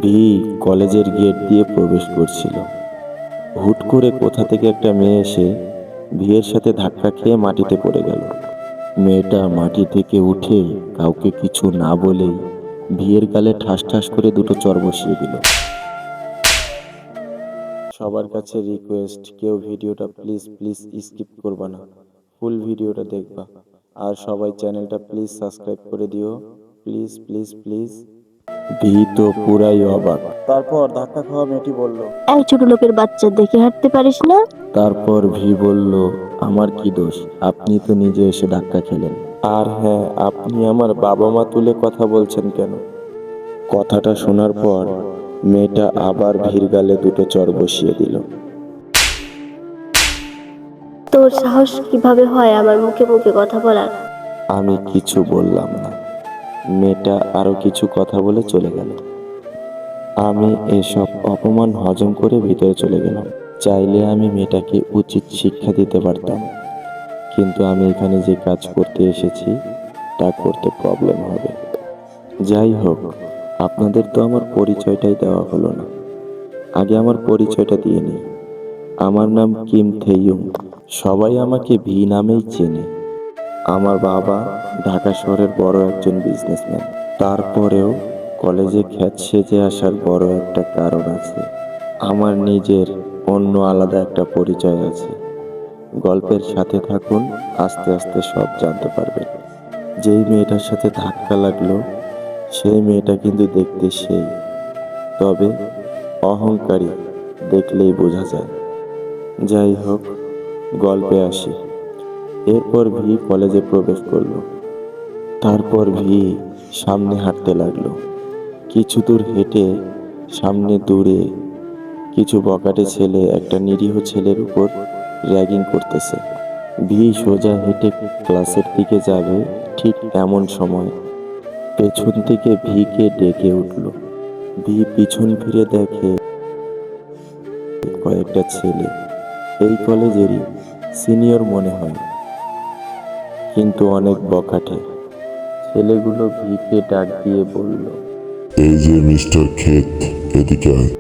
V কলেজের gate দিয়ে প্রবেশ করছিল। হুট করে কোথা থেকে একটা মেয়ে এসে ভিয়ের সাথে ধাক্কা খেয়ে মাটিতে পড়ে গেল। মেয়েটা মাটি থেকে উঠে কাউকে কিছু না বলেই ভিয়ের গালে ঠাস ঠাস করে দুটো চড় বসিয়ে দিল। সবার কাছে রিকোয়েস্ট, কেউ ভিডিওটা প্লিজ প্লিজ স্কিপ করবা না, ফুল ভিডিওটা দেখবা। আর সবাই চ্যানেলটা প্লিজ সাবস্ক্রাইব করে দিও, প্লিজ প্লিজ প্লিজ। ভি তো পুরাই অবাক। তারপর ধাক্কা খাওয়া মেয়েটি বলল, এই ছোট লোকের বাচ্চা দেখে হাঁটতে পারিস না? তারপর ভি বলল, আমার কি দোষ, আপনি তো নিজে এসে ধাক্কা খেলেন। আর হ্যাঁ, আপনি আমার বাবা মা তুলে কথা বলছেন কেন? কথাটা শোনার পর মেয়েটা আবার ভির গালে দুটো চড় বসিয়ে দিল। তোর সাহস কিভাবে হয় আমার মুখে মুখে কথা বলার? আমি কিছু বললাম না। মেয়েটা আরো কিছু কথা বলে চলে গেল। আমি এসব অপমান হজম করে ভিতরে চলে গেলাম। চাইলে আমি মেয়েটাকে উচিত শিক্ষা দিতে পারতাম, কিন্তু আমি এখানে যে কাজ করতে এসেছি তা করতে প্রবলেম হবে। যাই হোক, আপনাদের তো আমার পরিচয়টাই দেওয়া হলো না। আগে আমার পরিচয়টা দিয়ে নিই। আমার নাম কিম থেইয়ুং। সবাই আমাকে ভি নামেই চেনে। আমার বাবা ঢাকা শহরের বড় একজন বিজনেসম্যান। তারপরেও কলেজে খ্যাত সেজে আসার বড় একটা কারণ আছে। আমার নিজের অন্য আলাদা একটা পরিচয় আছে। গল্পের সাথে থাকুন, আস্তে আস্তে সব জানতে পারবেন। যেই মেয়েটার সাথে ধাক্কা লাগলো সেই মেয়েটা কিন্তু দেখতে সেই, তবে অহংকারী, দেখলেই বোঝা যায়। যাই হোক, গল্পে আসি। এরপর ভি কলেজে প্রবেশ করলো। তারপর ভি সামনে হাঁটতে লাগলো। কিছু দূর হেঁটে সামনে দূরে কিছু বখাটে ছেলে একটা নিরীহ ছেলের উপর র্যাগিং করতেছে। ভি সোজা হেঁটে ক্লাসের দিকে যাবে, ঠিক এমন সময় পেছন থেকে ভিকে ডেকে উঠল। ভি পিছন ফিরে দেখে কয়েকটা ছেলে, এই কলেজেরই সিনিয়র মনে হয়, কিন্তু অনেক বখাটে। ছেলেগুলো ভিকে ডাক দিয়ে বলল, এই যে মিস্টার ক্ষেত, এদিকে আয়।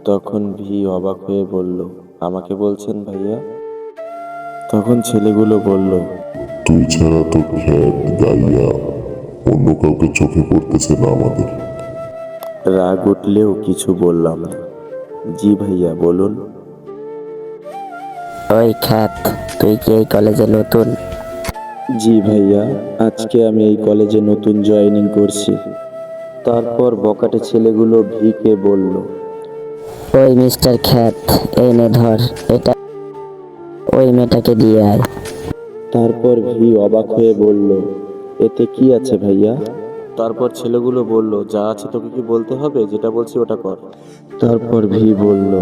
তখন ভি অবাক হয়ে বলল, আমাকে বলছেন ভাইয়া? তখন ছেলেগুলো বলল, তুই ছাড়া তো ক্ষেত গাইয়া অন্য কাউকে চোখে পড়তেছে না আমাদের। রাগ উঠলেও কিছু বললাম না। জি ভাইয়া, বলুন। ওই খ্যাত, তুই কি এই কলেজে নতুন? জি ভাইয়া, আজকে আমি এই কলেজে নতুন জয়েনিং করছি। তারপর বকাটে ছেলেগুলো ভিকে বলল, ওই মিস্টার খ্যাত, এই নে ধর এটা, ওই মেয়েটাকে দিয়ে আয়। তারপর ভি অবাক হয়ে বলল, এতে কি আছে ভাইয়া? তারপর ছেলেগুলো বলল, যা আছে তোকে কি বলতে হবে, যেটা বলছি ওটা কর। তারপর ভি বলল,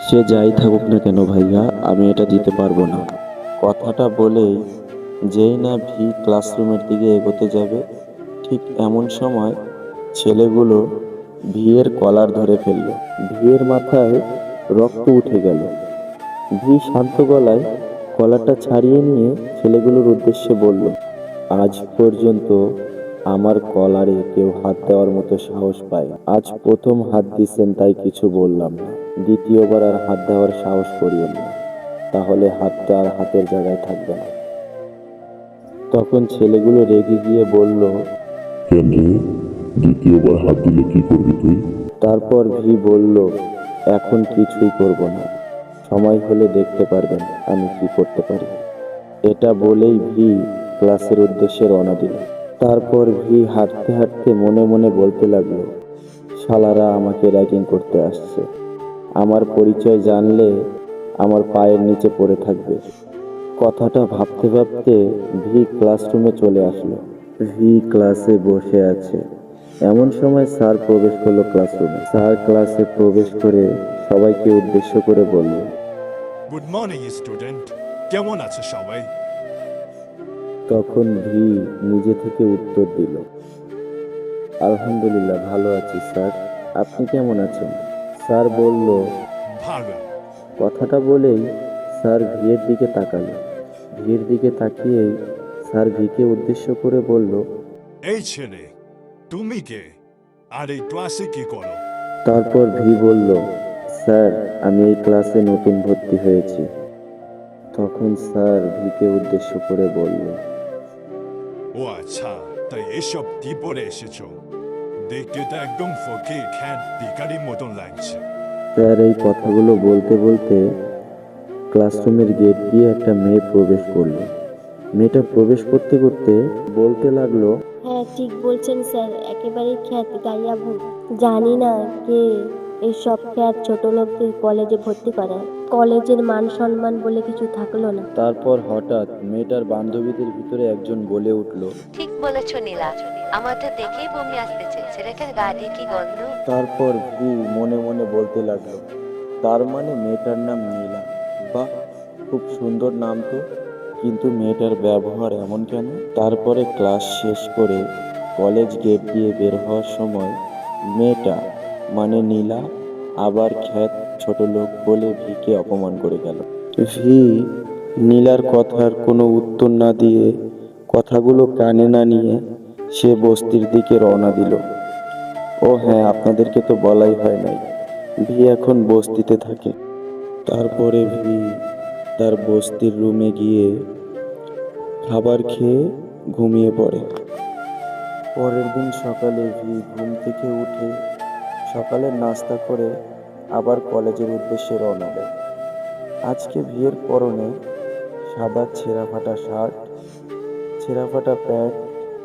সে যাই থাকুক না কেন ভাইয়া, আমি এটা দিতে পারবো না। কথাটা বলেই যেই না ভি ক্লাসরুমের দিকে এগোতে যাবে, ঠিক এমন সময় ছেলেগুলো ভিয়ের কলার ধরে ফেলল। ভিয়ের মাথায় রক্ত উঠে গেল। ভি শান্ত গলায় কলারটা ছাড়িয়ে নিয়ে ছেলেগুলোর উদ্দেশ্যে বলল, আজ পর্যন্ত আমার কলারে কেউ হাত দেওয়ার মতো সাহস পায়, আজ প্রথম হাত দিচ্ছেন তাই কিছু বললাম না। দ্বিতীয়বার আর হাত দেওয়ার সাহস করিয়েন না, তাহলে হাতটা আর হাতের জায়গায় থাকবে না। তখন ছেলেগুলো রেগে গিয়ে বলল, কেন রে, দ্বিতীয়বার হাত দিলে কি করবি তুই? তারপর ভি বলল, এখন কিছুই করব না, সময় হলে দেখতে পারবেন আমি কি করতে পারি। এটা বলেই ভি ক্লাসের উদ্দেশ্যে রওনা দিল। তারপর ভি হাঁটতে হাঁটতে মনে মনে বলতে লাগলো, শালারা আমাকে র্যাগিং করতে আসছে, আমার পরিচয় জানলে আমার পায়ের নিচে পড়ে থাকবে। কথাটা ভাবতে ভাবতে ভি ক্লাসরুমে চলে আসলো। ভি ক্লাসে বসে আছে। এমন সময় স্যার প্রবেশ করলো ক্লাসরুমে। স্যার ক্লাসে প্রবেশ করে সবাইকে উদ্দেশ্য করে বলল, গুড মর্নিং স্টুডেন্ট, কেমন আছে সবাই? তখন ভি নিজে থেকে উত্তর দিল, আলহামদুলিল্লাহ ভালো আছি স্যার, আপনি কেমন আছেন? স্যার বলল, ভালো। কথাটা বলেই স্যার ভিয়ের দিকে তাকালো। ভিয়ের দিকে তাকিয়েই স্যার ভিকে উদ্দেশ্য করে বলল, এই ছেলে, তুমি কে? আর এই ক্লাসে কি করো? তারপর ভি বলল, স্যার আমি এই ক্লাসে নতুন ভর্তি হয়েছি। তখন স্যার ভিকে উদ্দেশ্য করে বলল, ও আচ্ছা, তাই এসব কি পরে এসেছো? দেখতে তো একদম ফকির খ্যাত ভিখারির মতন লাগছে। স্যার এই কথাগুলো বলতে বলতে ক্লাসরুমের গেট দিয়ে একটা মেয়ে প্রবেশ করলো। মেয়েটা প্রবেশ করতে করতে বলতে লাগলো, হ্যাঁ ঠিক বলছেন স্যার, একেবারে খ্যাত গাইয়া ভূত। জানি না কে এইসব খ্যাত ছোট লোকদের কলেজে ভর্তি করায়। কলেজের মান সম্মান বলে কিছু থাকলো না। তারপর হঠাৎ মেয়েটার বান্ধবীদের ভিতরে একজন বলে উঠল। ঠিক বলেছ নীলা, আমার তো দেখেই বমি আসতেছে। ছেলেটার গা দিয়ে কি গন্ধ! তারপর ভি মনে মনে বলতে লাগলো, তার মানে মেয়েটার নাম নীলা। বাহ, খুব সুন্দর নাম তো, কিন্তু মেয়েটার ব্যবহার এমন কেন? তারপরে ক্লাস শেষ করে কলেজ গেট দিয়ে বের হওয়ার সময় মেয়েটা মানে নীলা আবার খ্যাত ছোট লোক বলে ভিকে অপমান করে গেল। ভি নীলার কথার কোনো উত্তর না দিয়ে, কথাগুলো কানে না নিয়ে সে বস্তির দিকে রওনা দিল। ও হ্যাঁ, আপনাদেরকে তো বলাই হয় নাই, ভি এখন বস্তিতে থাকে। তারপরে ভি তার বস্তির রুমে গিয়ে খাবার খেয়ে ঘুমিয়ে পড়ে। পরের দিন সকালে ভি ঘুম থেকে উঠে সকালের নাস্তা করে আবার কলেজের উদ্দেশ্যে রওনা দেয়। আজকে ভিয়ের পরনে সাদা ছেঁড়া ফাটা শার্ট, ছেঁড়া ফাটা প্যান্ট,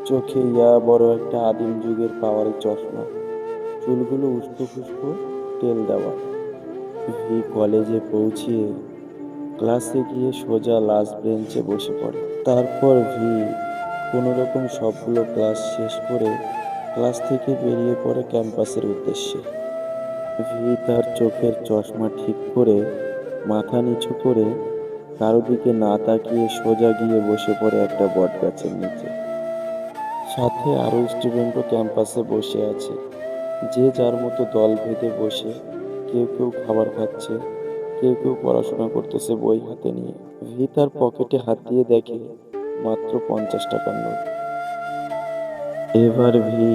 চোখে বড় একটা আদিম যুগের পাওয়ারি চশমা, চুলগুলো উস্কো খুস্কো তেল দেওয়া। ভি কলেজে পৌঁছিয়ে ক্লাসে গিয়ে সোজা লাস্ট বেঞ্চে বসে পড়ে। তারপর ভি কোনো রকম সবগুলো ক্লাস শেষ করে ক্লাস থেকে বেরিয়ে পড়ে ক্যাম্পাসের উদ্দেশ্যে। ভি তার চোখের চশমা ঠিক করে মাথা নিচু করে কারো দিকে না তাকিয়ে সোজা গিয়ে বসে পড়ে একটা বট গাছের নিচে। সাথে আরো স্টুডেন্টও ক্যাম্পাসে বসে আছে, যে যার মতো দল বেঁধে বসে, কেউ কেউ খাবার খাচ্ছে, কেউ কেউ পড়াশোনা করতেছে বই হাতে নিয়ে। ভি তার পকেটে হাত দিয়ে দেখে মাত্র 50 টাকার নোট। এবার ভি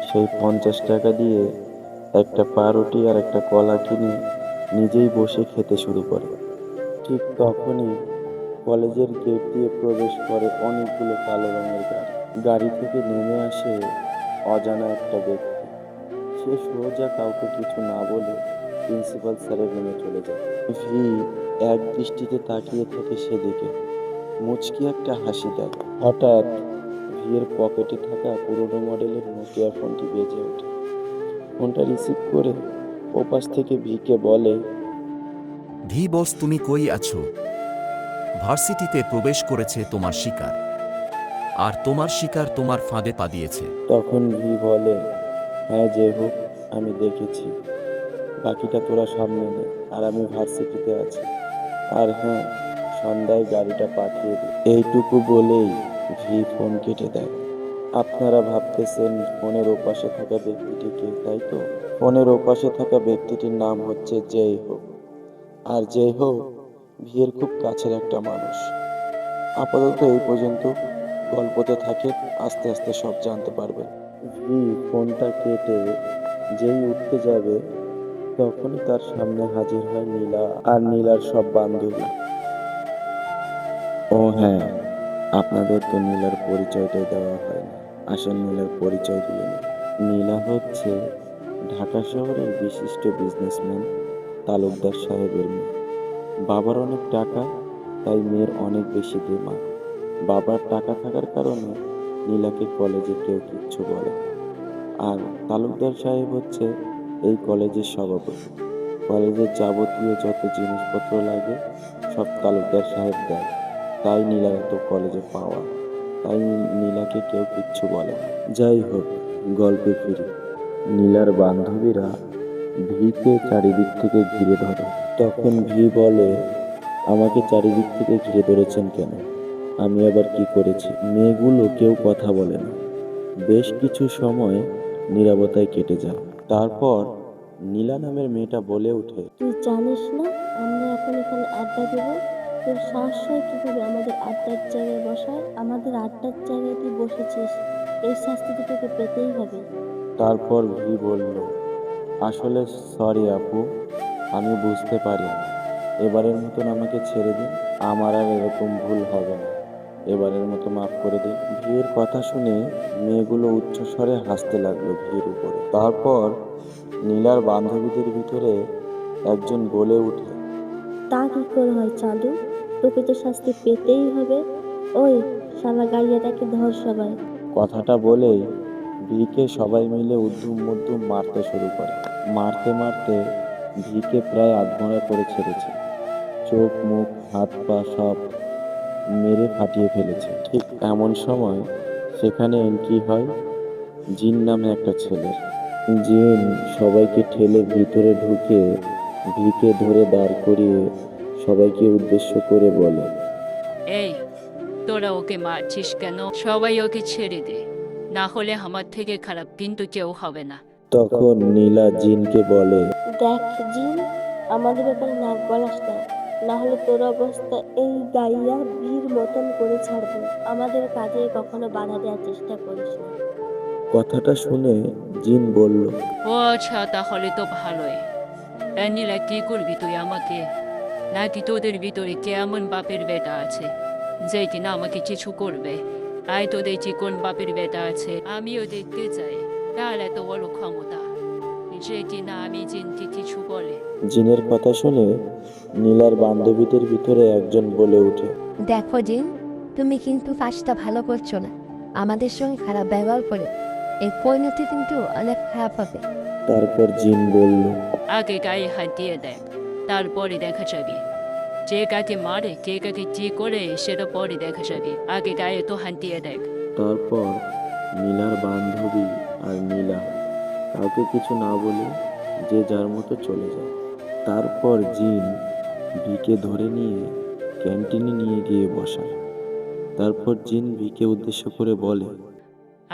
সেই 50 টাকা দিয়ে একটা পাউরুটি আর একটা কলা কিনে নিজেই বসে খেতে শুরু করে। ঠিক তখনই কলেজের গেট দিয়ে প্রবেশ করে অনেকগুলো কালো রঙের গাড়ি। গাড়ি থেকে নেমে আসে অজানা একটা ব্যক্তি। সে সোজা কাউকে কিছু না বলে প্রিন্সিপাল স্যারের রুমে চলে যায়। ভি এক দৃষ্টিতে তাকিয়ে থাকে সেদিকে, মুচকি একটা হাসি দেয়। হঠাৎ ভিয়ের পকেটে থাকা পুরোনো মডেলের নোকিয়া ফোনটি বেজে ওঠে। ফোনটা রিসিভ করে ওপাশ থেকে ভিকে বলে, ভি বস, তুমি কই আছো? ভার্সিটিতে প্রবেশ করেছে তোমার শিকার, আর তোমার শিকার তোমার ফাঁদে পা দিয়েছে। তখন ভি বলে, হ্যাঁ যে হোক, আমি দেখেছি, বাকিটা তোরা সামনে নে, আর আমি ভার্সিটিতে আছি। আর হ্যাঁ, সন্ধ্যায় গাড়িটা পাঠিয়ে দে। এইটুকু বলেই ভি ফোন কেটে দেয়। আপনারা ভাবতেছেন ফোনের ওপাশে থাকা ব্যক্তিটি কে, তাই তো? ফোনের ওপাশে থাকা ব্যক্তিটির নাম হচ্ছে যেই হোক। আর যেই হোক ভিয়ের খুব কাছের একটা মানুষ। আপাতত এই পর্যন্ত, গল্পতে থাকে, আস্তে আস্তে সব জানতে পারবেন। ভি ফোনটা কেটে যেই উঠতে যাবে তখনই তার সামনে হাজির হয় নীলা আর নীলার সব বান্ধবী। ও হ্যাঁ, আপনাদের তো নীলার পরিচয়টাই দেওয়া হয়নি। আসল নীলার পরিচয় দিয়ে নিই। নীলা হচ্ছে ঢাকা শহরের বিশিষ্ট বিজনেসম্যান তালুকদার সাহেবের মেয়ে। বাবার অনেক টাকা, তাই মেয়ের অনেক বেশি দিমাগ। বাবার টাকা থাকার কারণে নীলাকে কলেজে কেউ কিচ্ছু বলে না। আর তালুকদার সাহেব হচ্ছে এই কলেজের সভাপতি। কলেজের যাবতীয় যত জিনিসপত্র লাগে সব তালুকদার সাহেব দেয়। তাই নীলার এত কলেজে পাওয়া, তাই নীলাকে কেউ কিচ্ছু বলে না। যাই হোক, গল্পে ফিরি। নীলার বান্ধবীরা ভিকে চারিদিক থেকে ঘিরে ধরে। তখন ভি বলে, আমাকে চারিদিক থেকে ঘিরে ধরেছেন কেন? আমি আবার কি করেছি? মেয়েগুলো কেউ কথা বলে না। বেশ কিছু সময় নীরবতায় কেটে যায়। তারপর নীলা নামের মেয়েটা বলে ওঠে, তুই জানিস না আমরা এখন এখানে আড্ডা দেব? তোর সাহস হয় কিভাবে আমাদের আড্ডার জায়গায় বসার? আমাদের আড্ডার জায়গায় তুই বসেছিস, এই শাস্তি তো তোকে পেতেই হবে। তারপর ভি বলল, আসলে সরি আপু, আমি বুঝতে পারিনি। এবারের মতন আমাকে ছেড়ে দিন, আমার আর এরকম ভুল হবে না। এবারের মতো মাফ করে দিন। ভিড় কথা শুনে মেয়েগুলো উচ্চস্বরে হাসতে লাগলো ভিড় উপরে। তারপর নীলার বান্ধবীদের ভিতরে একজন বলে উঠে, তা কি করে হয় চাঁদু, তোকে তো শাস্তি পেতেই হবে। ওই শালা গাইয়াটাকে ধর সবাই। কথাটা বলেই ভিকে সবাই মিলে উদ্যম মধ্যম মারতে শুরু করে। মারতে মারতে ভিকে প্রায় আধমরা করে ছেড়েছে। চোখ মুখ হাত পা সব মেরে ফাটিয়ে ফেলেছে। ঠিক এমন সময় সেখানে এন্ট্রি হয় জিন নামে একটা ছেলের। জিন সবাইকে ঠেলে ভিতরে ঢুকে ভিকে ধরে দাঁড় করিয়ে সবাইকে উদ্দেশ্য করে বলে, এই তোরা ওকে মারছিস কেন? সবাই ওকে ছেড়ে দে, না হলে আমার থেকে খারাপ কিন্তু কেউ হবে না। তখন নীলা জিনকে বলে, দেখ জিন, আমাদের ব্যাপারে নাক গলাস না, না হলে তোর অবস্থা এই গাইয়া বীর মতন করে ছাড়বো। আমাদের কাজে কখনো বাধা দেওয়ার চেষ্টা করিস না। কথাটা শুনে জিন বলল, ও আচ্ছা, তাহলে তো ভালোই। নীলা, কি করবি তুই আমাকে? নাকি তোদের ভিতরে কেমন বাপের বেটা আছে যে কিনা আমাকে কিছু করবে? আয় তো দেখছি কোন বাপের বেটা আছে, আমিও দেখতে চাই তার এত বড় ক্ষমতা যে কিনা আমি জিনকে কিছু বলে। জিনের কথা শুনে নীলার বান্ধবীদের ভিতরে একজন বলে ওঠে, দেখো জিন, তুমি কিন্তু কাজটা ভালো করছো না। আমাদের সঙ্গে খারাপ ব্যবহার করে এর পরিণতি কিন্তু অনেক খারাপ হবে। তারপর জিন বলল, আগে গায়ে হাত দিয়ে দেখ, তারপরে দেখা যাবে। যে কাকে মারে কে কাকে কি করে সেটা পরে দেখা যাবে, আগে গায়ে তো হাত দিয়ে দেখ। তারপর নীলার বান্ধবী আর নীলা কাউকে কিছু না বলে যে যার মতো চলে যায়। তারপর জিন ভিকে ধরে নিয়ে ক্যান্টিনে নিয়ে গিয়ে বসায়। তারপর জিন ভিকে উদ্দেশ্য করে বলে,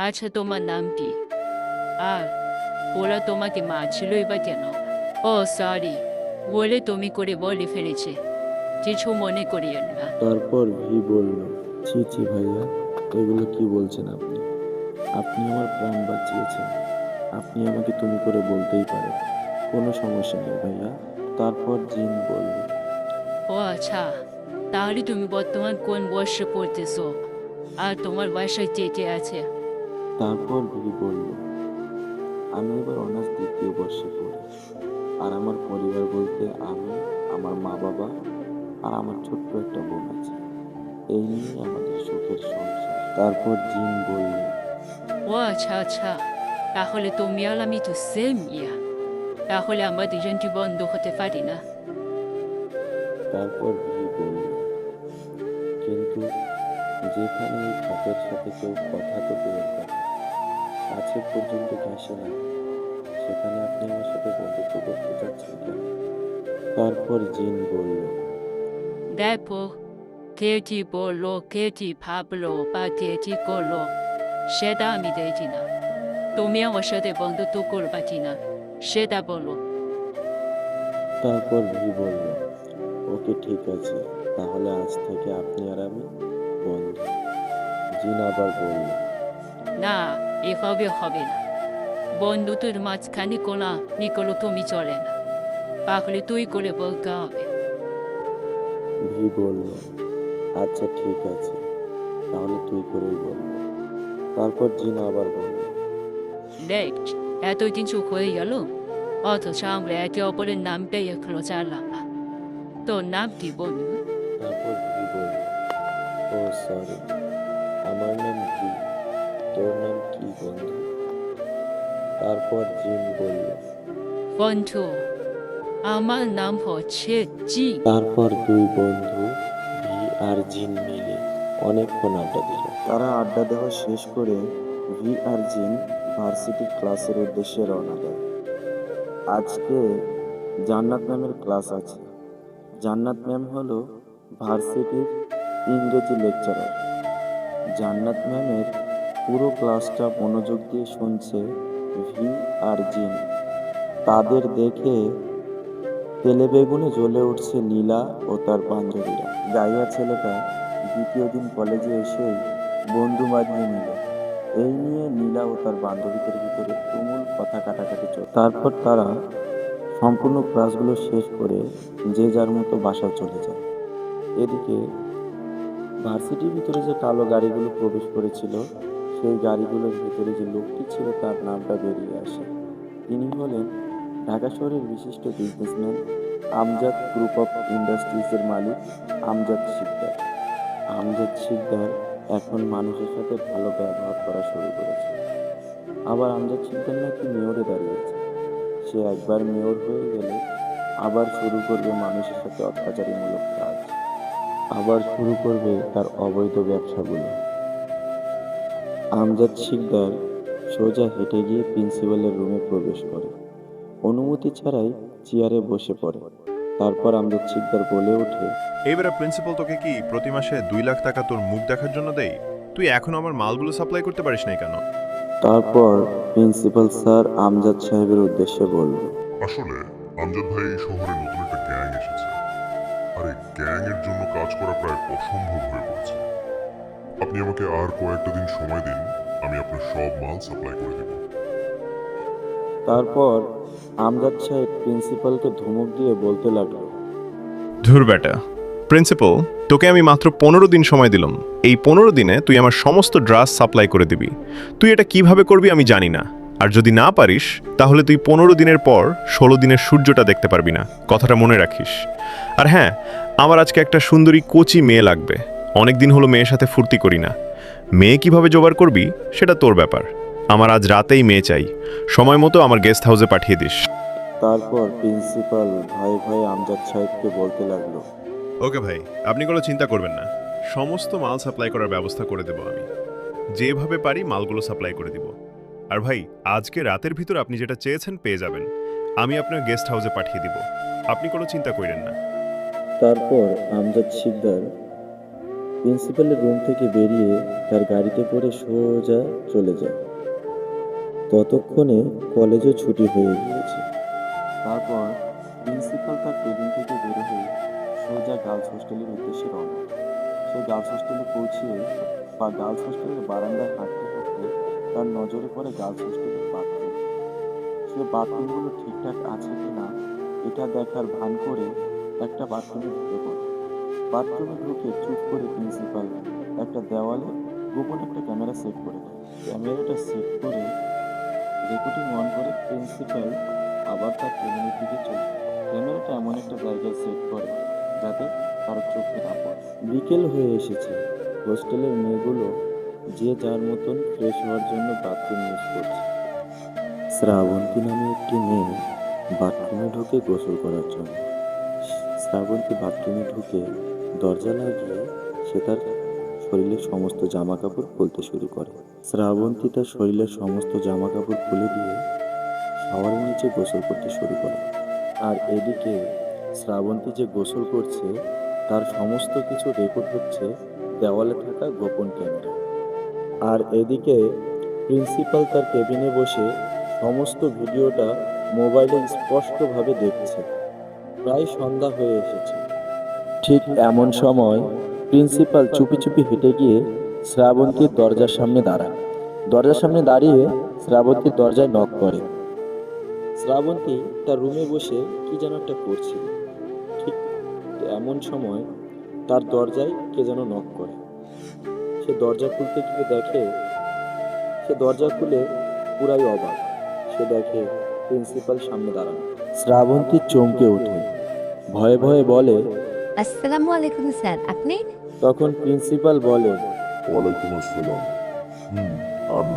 আচ্ছা, তোমার নাম কি? আর ওরা তোমাকে মারছিলই বা কেন? ও সরি, বলে তুমি করে বলে ফেলেছে, কিছু মনে করিয়েন না। তারপর ভি বলল, ছি ছি ভাইয়া, এগুলো কি বলছেন আপনি? আপনি আমার প্রাণ বাঁচিয়েছেন, আপনি আমাকে তুমি করে বলতেই পারেন, কোনো সমস্যা নেই ভাইয়া। তারপর জিন বলল, ও আচ্ছা, তাহলে তুমি বর্তমান কোন বর্ষে পড়তেছো আর তোমার বাসায় কে কে আছে? তারপর ভি বলল, আমি এবার অনার্স দ্বিতীয় বর্ষে পড়ি, আর আমার পরিবার বলতে আমি, আমার মা বাবা আর আমার ছোট্ট একটা বোন আছে। এই নিয়ে আমাদের সুখের সংসার। তারপর জিন বলল, ও আচ্ছা আচ্ছা, তাহলে তুমি আর আমি তো সেম ইয়া, তাহলে আমরা দুজনটি বন্ধ হতে পারি না? তারপর ভি বলল, কিন্তু যেখানে এই খ্যাতের সাথে কেউ কথা তো দূরের কথা, কাছে পর্যন্ত ঘেঁষে না, সেখানে আপনি আমার সাথে বন্ধুত্ব করতে চাচ্ছেন কেন? তারপর জিন বলল, দেখো, কে কি বললো, কে কি ভাবলো বা কে কি করলো সেটা আমি দেখি না। তুমি আমার সাথে বন্ধুত্ব করবা কিনা সেটা বলো। তারপর ভি বলল, ওকে ঠিক আছে, তাহলে আজ থেকে আপনি আর আমি বন্ধু। জিন আবার বলল, না, এভাবে হবে না। বন্ধুত্বের মাঝখানে কোনা নিকলো তুমি চলে না, তাহলে তুই করে বলতে হবে। ভি বলল, আচ্ছা ঠিক আছে, তাহলে তুই করেই বলবো। তারপর জিন আবার বলল, দেখ, এত কিছু হয়ে গেল অথচ আমরা একে অপরের নামটাই এখনো জানলাম না। তোর নাম কি বলবি? তারপর ভি বলল, ও সরি, আমার নাম ভি, তোর নাম কি বন্ধু? তারপর জিন বলল, বন্ধু, আমার নাম হচ্ছে জি। তারপর দুই বন্ধু ভি আর জিন মিলে অনেকক্ষণ আড্ডা দিল। তারা আড্ডা দেওয়া শেষ করে ভি আর জিন ভার্সিটি ক্লাসের উদ্দেশ্যে রওনা দেয়। আজকে জান্নাত ম্যামের ক্লাস আছে। জান্নাত ম্যাম হলো ভার্সিটির ইংরেজি লেকচারার। জান্নাত ম্যামের পুরো ক্লাসটা মনোযোগ দিয়ে শুনছে ভি আর জিন। তাদের দেখে তেলে বেগুনে জ্বলে উঠছে নীলা ও তার বান্ধবীরা। গাইয়া ছেলেটা দ্বিতীয় দিন কলেজে এসেই বন্ধু বাঁধিয়ে নিল এই নিয়ে নীলা ও তার বান্ধবীদের ভিতরে তুমুল কথা কাটাকাটি চলে। তারপর তারা সম্পূর্ণ ক্লাসগুলো শেষ করে যে যার মতো বাসায় চলে যায়। এদিকে ভার্সিটির ভিতরে যে কালো গাড়িগুলো প্রবেশ করেছিল, সেই গাড়িগুলোর ভিতরে যে লোকটি ছিল তার নামটা বেরিয়ে আসে। তিনি হলেন ঢাকা শহরের বিশিষ্ট বিজনেসম্যান আমজাদ গ্রুপ অফ ইন্ডাস্ট্রিজের মালিক আমজাদ শিকদার। আমজাদ শিকদার এখন মানুষের সাথে ভালো ব্যবহার করা শুরু করেছে। আবার আমজাদ শিকদার নাকি মেয়রে দাঁড়িয়েছে। সে একবার মেয়র হয়ে গেলে আবার শুরু করবে মানুষের সাথে অত্যাচারীমূলক কাজ, আবার শুরু করবে তার অবৈধ ব্যবসাগুলো। আমজাদ শিকদার সোজা হেঁটে গিয়ে প্রিন্সিপালের রুমে প্রবেশ করে, অনুমতি ছাড়াই চেয়ারে বসে পড়ে। তারপর আমজাদ শিকদার বলে ওঠে, এইবারে প্রিন্সিপাল তোকে কি প্রতি মাসে 2 লাখ টাকা তোর মুখ দেখার জন্য দেই? তুই এখন আমার মালগুলো সাপ্লাই করতে পারিস নাই কেন? তারপর প্রিন্সিপাল স্যার আমজাদ সাহেবের উদ্দেশ্যে বলল, আসলে আমজাদ ভাই এই শহরে নতুন একটা গ্যাং এসেছে, আর এই গ্যাং এর জন্য কাজ করা প্রায় অসম্ভব হয়ে পড়েছে। আপনি আমাকে আর কয়েকটা দিন সময় দিন, আমি আপনার সব মাল সাপ্লাই করে দেব। তারপর আমজাদ সাহেব প্রিন্সিপালকে ধমক দিয়ে বলতে লাগলো, ধুর বেটা, প্রিন্সিপাল তোকে আমি মাত্র 15 দিন সময় দিলাম। এই 15 দিনে তুই আমার সমস্ত ড্রাস সাপ্লাই করে দিবি। তুই এটা কিভাবে করবি আমি জানি না, আর যদি না পারিস তাহলে তুই 15 দিনের পর 16 দিনের সূর্যটা দেখতে পারবি না, কথাটা মনে রাখিস। আর হ্যাঁ, আমার আজকে একটা সুন্দরী কোচি মেয়ে লাগবে। অনেক দিন হলো মেয়ের সাথে ফুর্তি করি না। মেয়ে কিভাবে জোগাড় করবি সেটা তোর ব্যাপার। আমার আজ রাতেই মেয়ে চাই, সময় মতো আমার গেস্ট হাউসে পাঠিয়ে দিস। তারপর প্রিন্সিপাল ভয়ে ভয়ে আমজাদ সাহেবকে বলতে লাগলো, ওকে ভাই, আপনি কোনো চিন্তা করবেন না, সমস্ত মাল সাপ্লাই করার ব্যবস্থা করে দেব আমি। যেভাবে পারি মালগুলো সাপ্লাই করে দিব। আর ভাই, আজকে রাতের ভিতর আপনি যেটা চেয়েছেন পেয়ে যাবেন। আমি আপনার গেস্ট হাউসে পাঠিয়ে দিব, আপনি কোনো চিন্তা করেন না। তারপর আমজাদ শিকদার প্রিন্সিপালের রুম থেকে বেরিয়ে তার গাড়িতে করে সোজা চলে যায়। ততক্ষণে কলেজও ছুটি হয়ে গিয়েছে। তারপর প্রিন্সিপাল তার কেবিন থেকে বের হয়ে সোজা গার্লস হোস্টেলের উদ্দেশ্যে রওনা। সে গার্লস হোস্টেলে পৌঁছে বা গার্লস হোস্টেলের বারান্দায় হাঁটতে হাঁটতে তার নজরে পড়ে গার্লস হোস্টেলের বাথরুম। সে বাথরুমগুলো ঠিকঠাক আছে কিনা এটা দেখার ভান করে একটা বাথরুমে ঢুকে পড়ে। বাথরুমে ঢুকে চুপ করে প্রিন্সিপাল একটা দেওয়ালে গোপন একটা ক্যামেরা সেট করে দেয়। ক্যামেরাটা সেট করে রেকর্ডিং অন করে প্রিন্সিপাল আবার তার কেবিনের দিকে চলে যায়। ক্যামেরাটা এমন একটা জায়গায় সেট করে যাতে কারো চোখে না পড়ে। বিকেল হয়ে এসেছে। হোস্টেলের মেয়েগুলো যে যার মতন ফ্রেশ হওয়ার জন্য বাথরুম ইউজ করছে। শ্রাবন্তী নামে একটি মেয়ে বাথরুমে ঢুকে গোসল করার জন্য। শ্রাবন্তী বাথরুমে ঢুকে দরজা লাগিয়ে সে তার শরীরের সমস্ত জামা কাপড় খুলতে শুরু করে। শ্রাবন্তী তার শরীরের সমস্ত জামা কাপড় খুলে দিয়ে শাওয়ারের নিচে গোসল করতে শুরু করে। আর এদিকে শ্রাবন্তী যে গোসল করছে তার সমস্ত কিছু রেকর্ড হচ্ছে দেওয়ালে থাকা গোপন ক্যামেরা। আর এদিকে প্রিন্সিপাল তার কেবিনে বসে সমস্ত ভিডিওটা মোবাইলে স্পষ্টভাবে দেখছে। প্রায় সন্ধ্যা হয়ে এসেছে। ঠিক এমন সময় প্রিন্সিপাল চুপি চুপি হেঁটে গিয়ে শ্রাবন্তীর দরজার সামনে দাঁড়ায়। দরজার সামনে দাঁড়িয়ে শ্রাবন্তীর দরজায় নক করে। শ্রাবন্তী তার রুমে বসে কি যেন একটা করছিল। ঠিক এমন সময় তার দরজায় কে যেন নক করে। সে দরজা খুলতে গিয়ে দেখে, সে দরজা খুলে পুরাই অবাক। সে দেখে প্রিন্সিপাল সামনে দাঁড়ানো। শ্রাবন্তী চমকে ওঠে, ভয়ে ভয়ে বলে, আসসালামু আলাইকুম স্যার, আপনি? তখন প্রিন্সিপাল বলে, ওয়ালাইকুম আসসালাম। আমি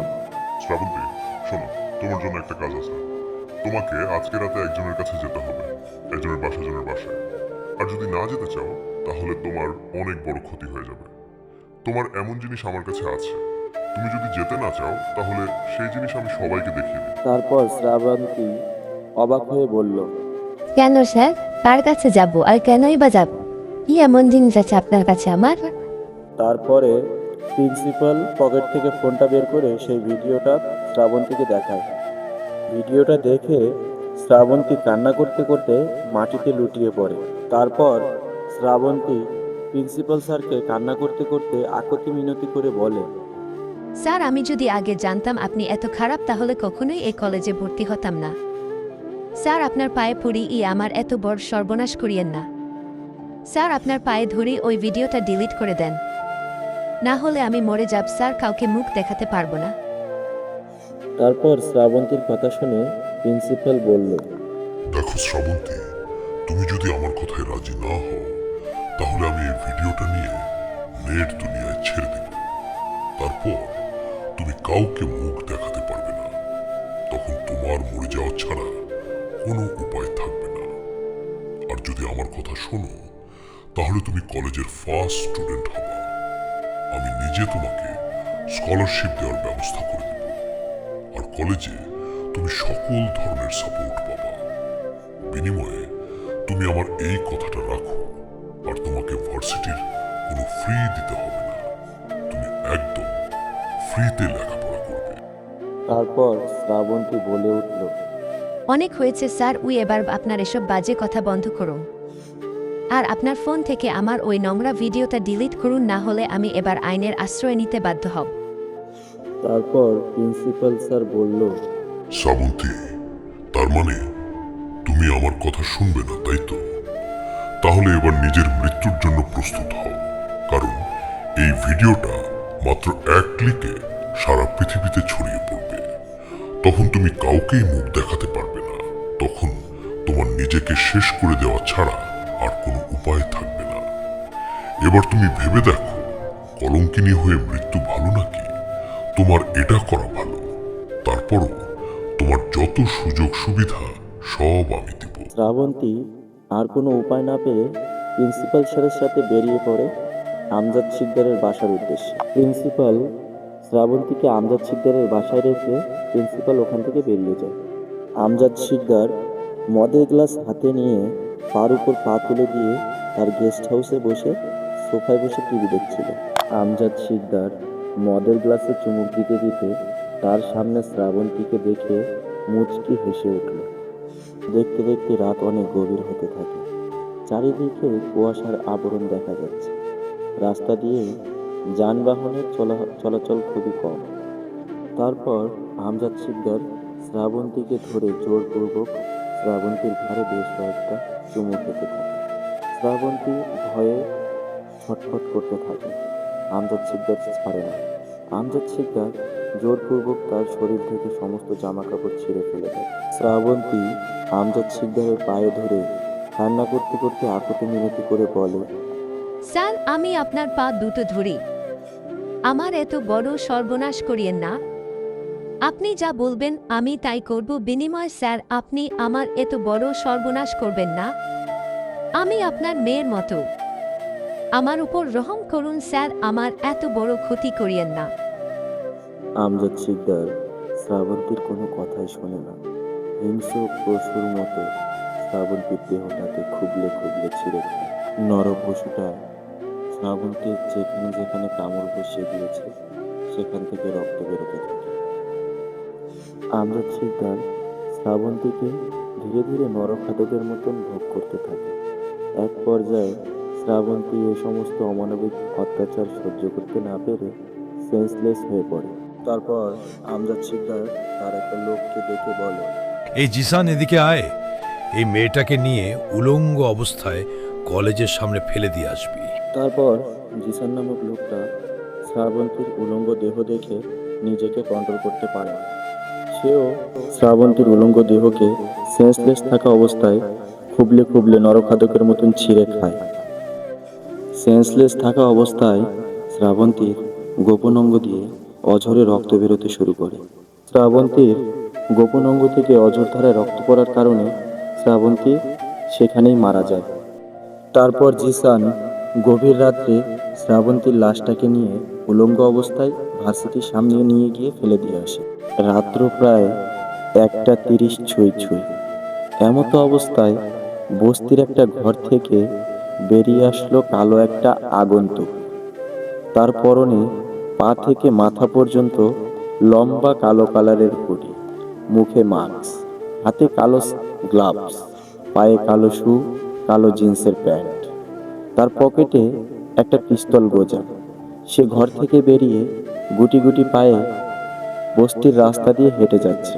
শ্রাবন্তী, শোনো, তোমার জন্য একটা কাজ আছে। তোমাকে আজকে রাতে একজনের কাছে যেতে হবে, একজনের বাসায়। আর যদি না যেতে চাও তাহলে তোমার অনেক বড় ক্ষতি হয়ে যাবে। তোমার এমন জিনিস আমার কাছে আছে, তুমি যদি যেতে না চাও তাহলে সেই জিনিস আমি সবাইকে দেখিয়ে দিই। তারপর শ্রাবন্তী অবাক হয়ে বলল, কেন স্যার, কার কাছে যাব আর কেনই বা যাব? কি এমন জিনিস আছে আপনার কাছে আমার? তারপরে প্রিন্সিপাল পকেট থেকে ফোনটা বের করে সেই ভিডিওটা শ্রাবন্তীকে দেখায়। ভিডিওটা দেখে শ্রাবন্তী কান্না করতে করতে মাটিতে লুটিয়ে পড়ে। তারপর শ্রাবন্তী প্রিন্সিপাল স্যারকে কান্না করতে করতে আকুতি মিনতি করে বলে, স্যার আমি যদি আগে জানতাম আপনি এত খারাপ তাহলে কখনোই এই কলেজে ভর্তি হতাম না। স্যার আপনার পায়ে পড়ি আমার এত বড় সর্বনাশ করিয়েন না। স্যার আপনার পায়ে ধরি ওই ভিডিওটা ডিলিট করে দেন, না হলে আমি মরে যাব স্যার, কাউকে মুখ দেখাতে পারবো না। তারপর শ্রাবন্তীর কথা শুনে প্রিন্সিপাল বলল, দেখো শ্রাবন্তী, তুমি যদি আমার কথায় রাজি না হও তাহলে আমি এই ভিডিওটা নিয়ে নেট দুনিয়ায় ছেড়ে দেব। তারপর তুমি কাউকে মুখ দেখাতে পারবে না। তখন তোমার মরে যাওয়া ছাড়া কোনো উপায় থাকবে না। আর যদি আমার কথা শোনো তাহলে তুমি কলেজের ফার্স্ট স্টুডেন্ট হবা। আমি নিজে তোমাকে স্কলারশিপ দেওয়ার ব্যবস্থা করে দেব। আর কলেজে তুমি সকল ধরনের সাপোর্ট পাবা। বিনিময়ে তুমি আমার এই কথাটা রাখো, আর তোমাকে ভার্সিটির কোনো ফ্রি দিতে হবে না। তুমি একদম ফ্রিতে লেখাপড়া করবে। তারপর শ্রাবন্তী বলে উঠল, অনেক হয়েছে স্যার, এবার আপনার এসব বাজে কথা বন্ধ করুন। আর আপনার ফোন থেকে আমার ওই নোংরা ভিডিওটা ডিলিট করুন, না হলে আমি এবার আইনের আশ্রয় নিতে বাধ্য হব। তারপর প্রিন্সিপাল স্যার বলল, শ্রাবন্তী, তার মানে তুমি আমার কথা শুনবে না, তাই তো? তাহলে এবার নিজের মৃত্যুর জন্য প্রস্তুত হও, কারণ এই ভিডিওটা মাত্র এক ক্লিকে সারা পৃথিবীতে ছড়িয়ে পড়বে। তখন তুমি কাউকেই মুখ দেখাতে পারবে না। তখন তোমার নিজেকে শেষ করে দেওয়া ছাড়া আর কোনো উপায় থাকবে না। এবার তুমি ভেবে দেখো, কলঙ্কিনী হয়ে মৃত্যু ভালো নাকি তোমার এটা করা ভালো? তারপরও তোমার যত সুযোগ সুবিধা সব আমি দেব। শ্রাবন্তী আর কোনো উপায় না পেয়ে প্রিন্সিপাল স্যারের সাথে বেরিয়ে পড়ে আমজাদ শিকদারের বাসার উদ্দেশ্যে। প্রিন্সিপাল শ্রাবন্তীকে আমজাদ শিকদারের বাসায় রেখে প্রিন্সিপাল ওখান থেকে বেরিয়ে যায়। আমজাদ শিকদার মদের গ্লাস হাতে নিয়ে পার উপর পা তুলে দিয়ে তার গেস্ট হাউসে বসে সোফায় বসে টিভি দেখছিল। আমজাদ শিকদার মদের গ্লাসে চুমুক দিতে দিতে তার সামনে শ্রাবন্তীকে দেখে মুচকি হেসে উঠল। দেখতে দেখতে রাত অনেক গভীর হতে থাকে। চারিদিকে কুয়াশার আবরণ দেখা যাচ্ছে। রাস্তা দিয়ে যানবাহনের চলাচল খুবই কম। তারপর আমজাদ শিকদার শ্রাবন্তীকে ধরে জোরপূর্বক শ্রাবন্তীর ঘাড়ে বেশ কয়েকটা চুমু খেতে থাকে। শ্রাবন্তী ভয়ে ছটফট করতে থাকে। আমজাদ শিকদার ছাড়ে না। আমজাদ শিকদার জোরপূর্বক তার শরীর থেকে সমস্ত জামা কাপড় ছিঁড়ে ফেলে দেয়। শ্রাবন্তী আমজাদ শিকদারের পায়ে ধরে কান্না করতে করতে আকুতি মিনতি করে বলে, স্যার আমি আপনার পা দুটো ধরি, আমার এত বড় সর্বনাশ করিয়েন না। আপনি যা বলবেন আমি তাই করব, বিনিময় স্যার আপনি আমার এত বড় সর্বনাশ করবেন না। আমি আপনার মেয়ের মতো, আমার উপর রহম করুন স্যার, আমার এত বড় ক্ষতি করিয়েন না। আমজাদ শিকদার শ্রাবন্তীর কোনো কথাই শোনে না। হিংস্র পশুর মতো শ্রাবন্তীর দেহটাকে খুবলে খুবলে ছিঁড়ে খায়। নর পশুটা শ্রাবন্তীর যেখানে যেখানে কামড় বসিয়ে দিয়েছে সেখান থেকে রক্ত বেরোতে থাকে। আমজাদ শিকদার শ্রাবন্তীকে ধীরে ধীরে নরখাদকের মতন ভোগ করতে থাকে। এক পর্যায়ে শ্রাবন্তী এ সমস্ত অমানবিক অত্যাচার সহ্য করতে না পেরে সেন্সলেস হয়ে পড়ে। তারপর আমজাদ শিকদার তার একটা লোককে ডেকে বলে, এই জিসান এদিকে আয়, এই মেয়েটাকে নিয়ে উলঙ্গ অবস্থায় কলেজের সামনে ফেলে দিয়ে আসবি। তারপর জিসান নামক লোকটা শ্রাবন্তীর উলঙ্গ দেহ দেখে নিজেকে কন্ট্রোল করতে পারে না। সেও শ্রাবন্তীর উলঙ্গ দেহকে সেন্সলেস থাকা অবস্থায় খুবলে খুবলে নরখাদকের মতন ছিঁড়ে খায়। সেন্সলেস থাকা অবস্থায় শ্রাবন্তীর গোপন অঙ্গ দিয়ে অঝরে রক্ত বেরোতে শুরু করে। শ্রাবন্তীর গোপন অঙ্গ থেকে অঝর ধারায় রক্ত পড়ার কারণে শ্রাবন্তী সেখানেই মারা যায়। তারপর জিসান গভীর রাত্রে শ্রাবন্তীর লাশটাকে নিয়ে উলঙ্গ অবস্থায় ভার্সিটির সামনে নিয়ে গিয়ে ফেলে দিয়ে আসে। রাত্র প্রায় 1:30 ছুঁই ছুঁই। এমতো অবস্থায় বস্তির একটা ঘর থেকে বেরিয়ে আসলো কালো একটা আগন্তুক। তার পরনে পা থেকে মাথা পর্যন্ত লম্বা কালো কালারের হুডি, মুখে মাস্ক, হাতে কালো গ্লাভস, পায়ে কালো শু, কালো জিন্সের প্যান্ট। তার পকেটে একটা পিস্তল গোজা। সে ঘর থেকে বেরিয়ে গুটি গুটি পায়ে বস্তির রাস্তা দিয়ে হেঁটে যাচ্ছে।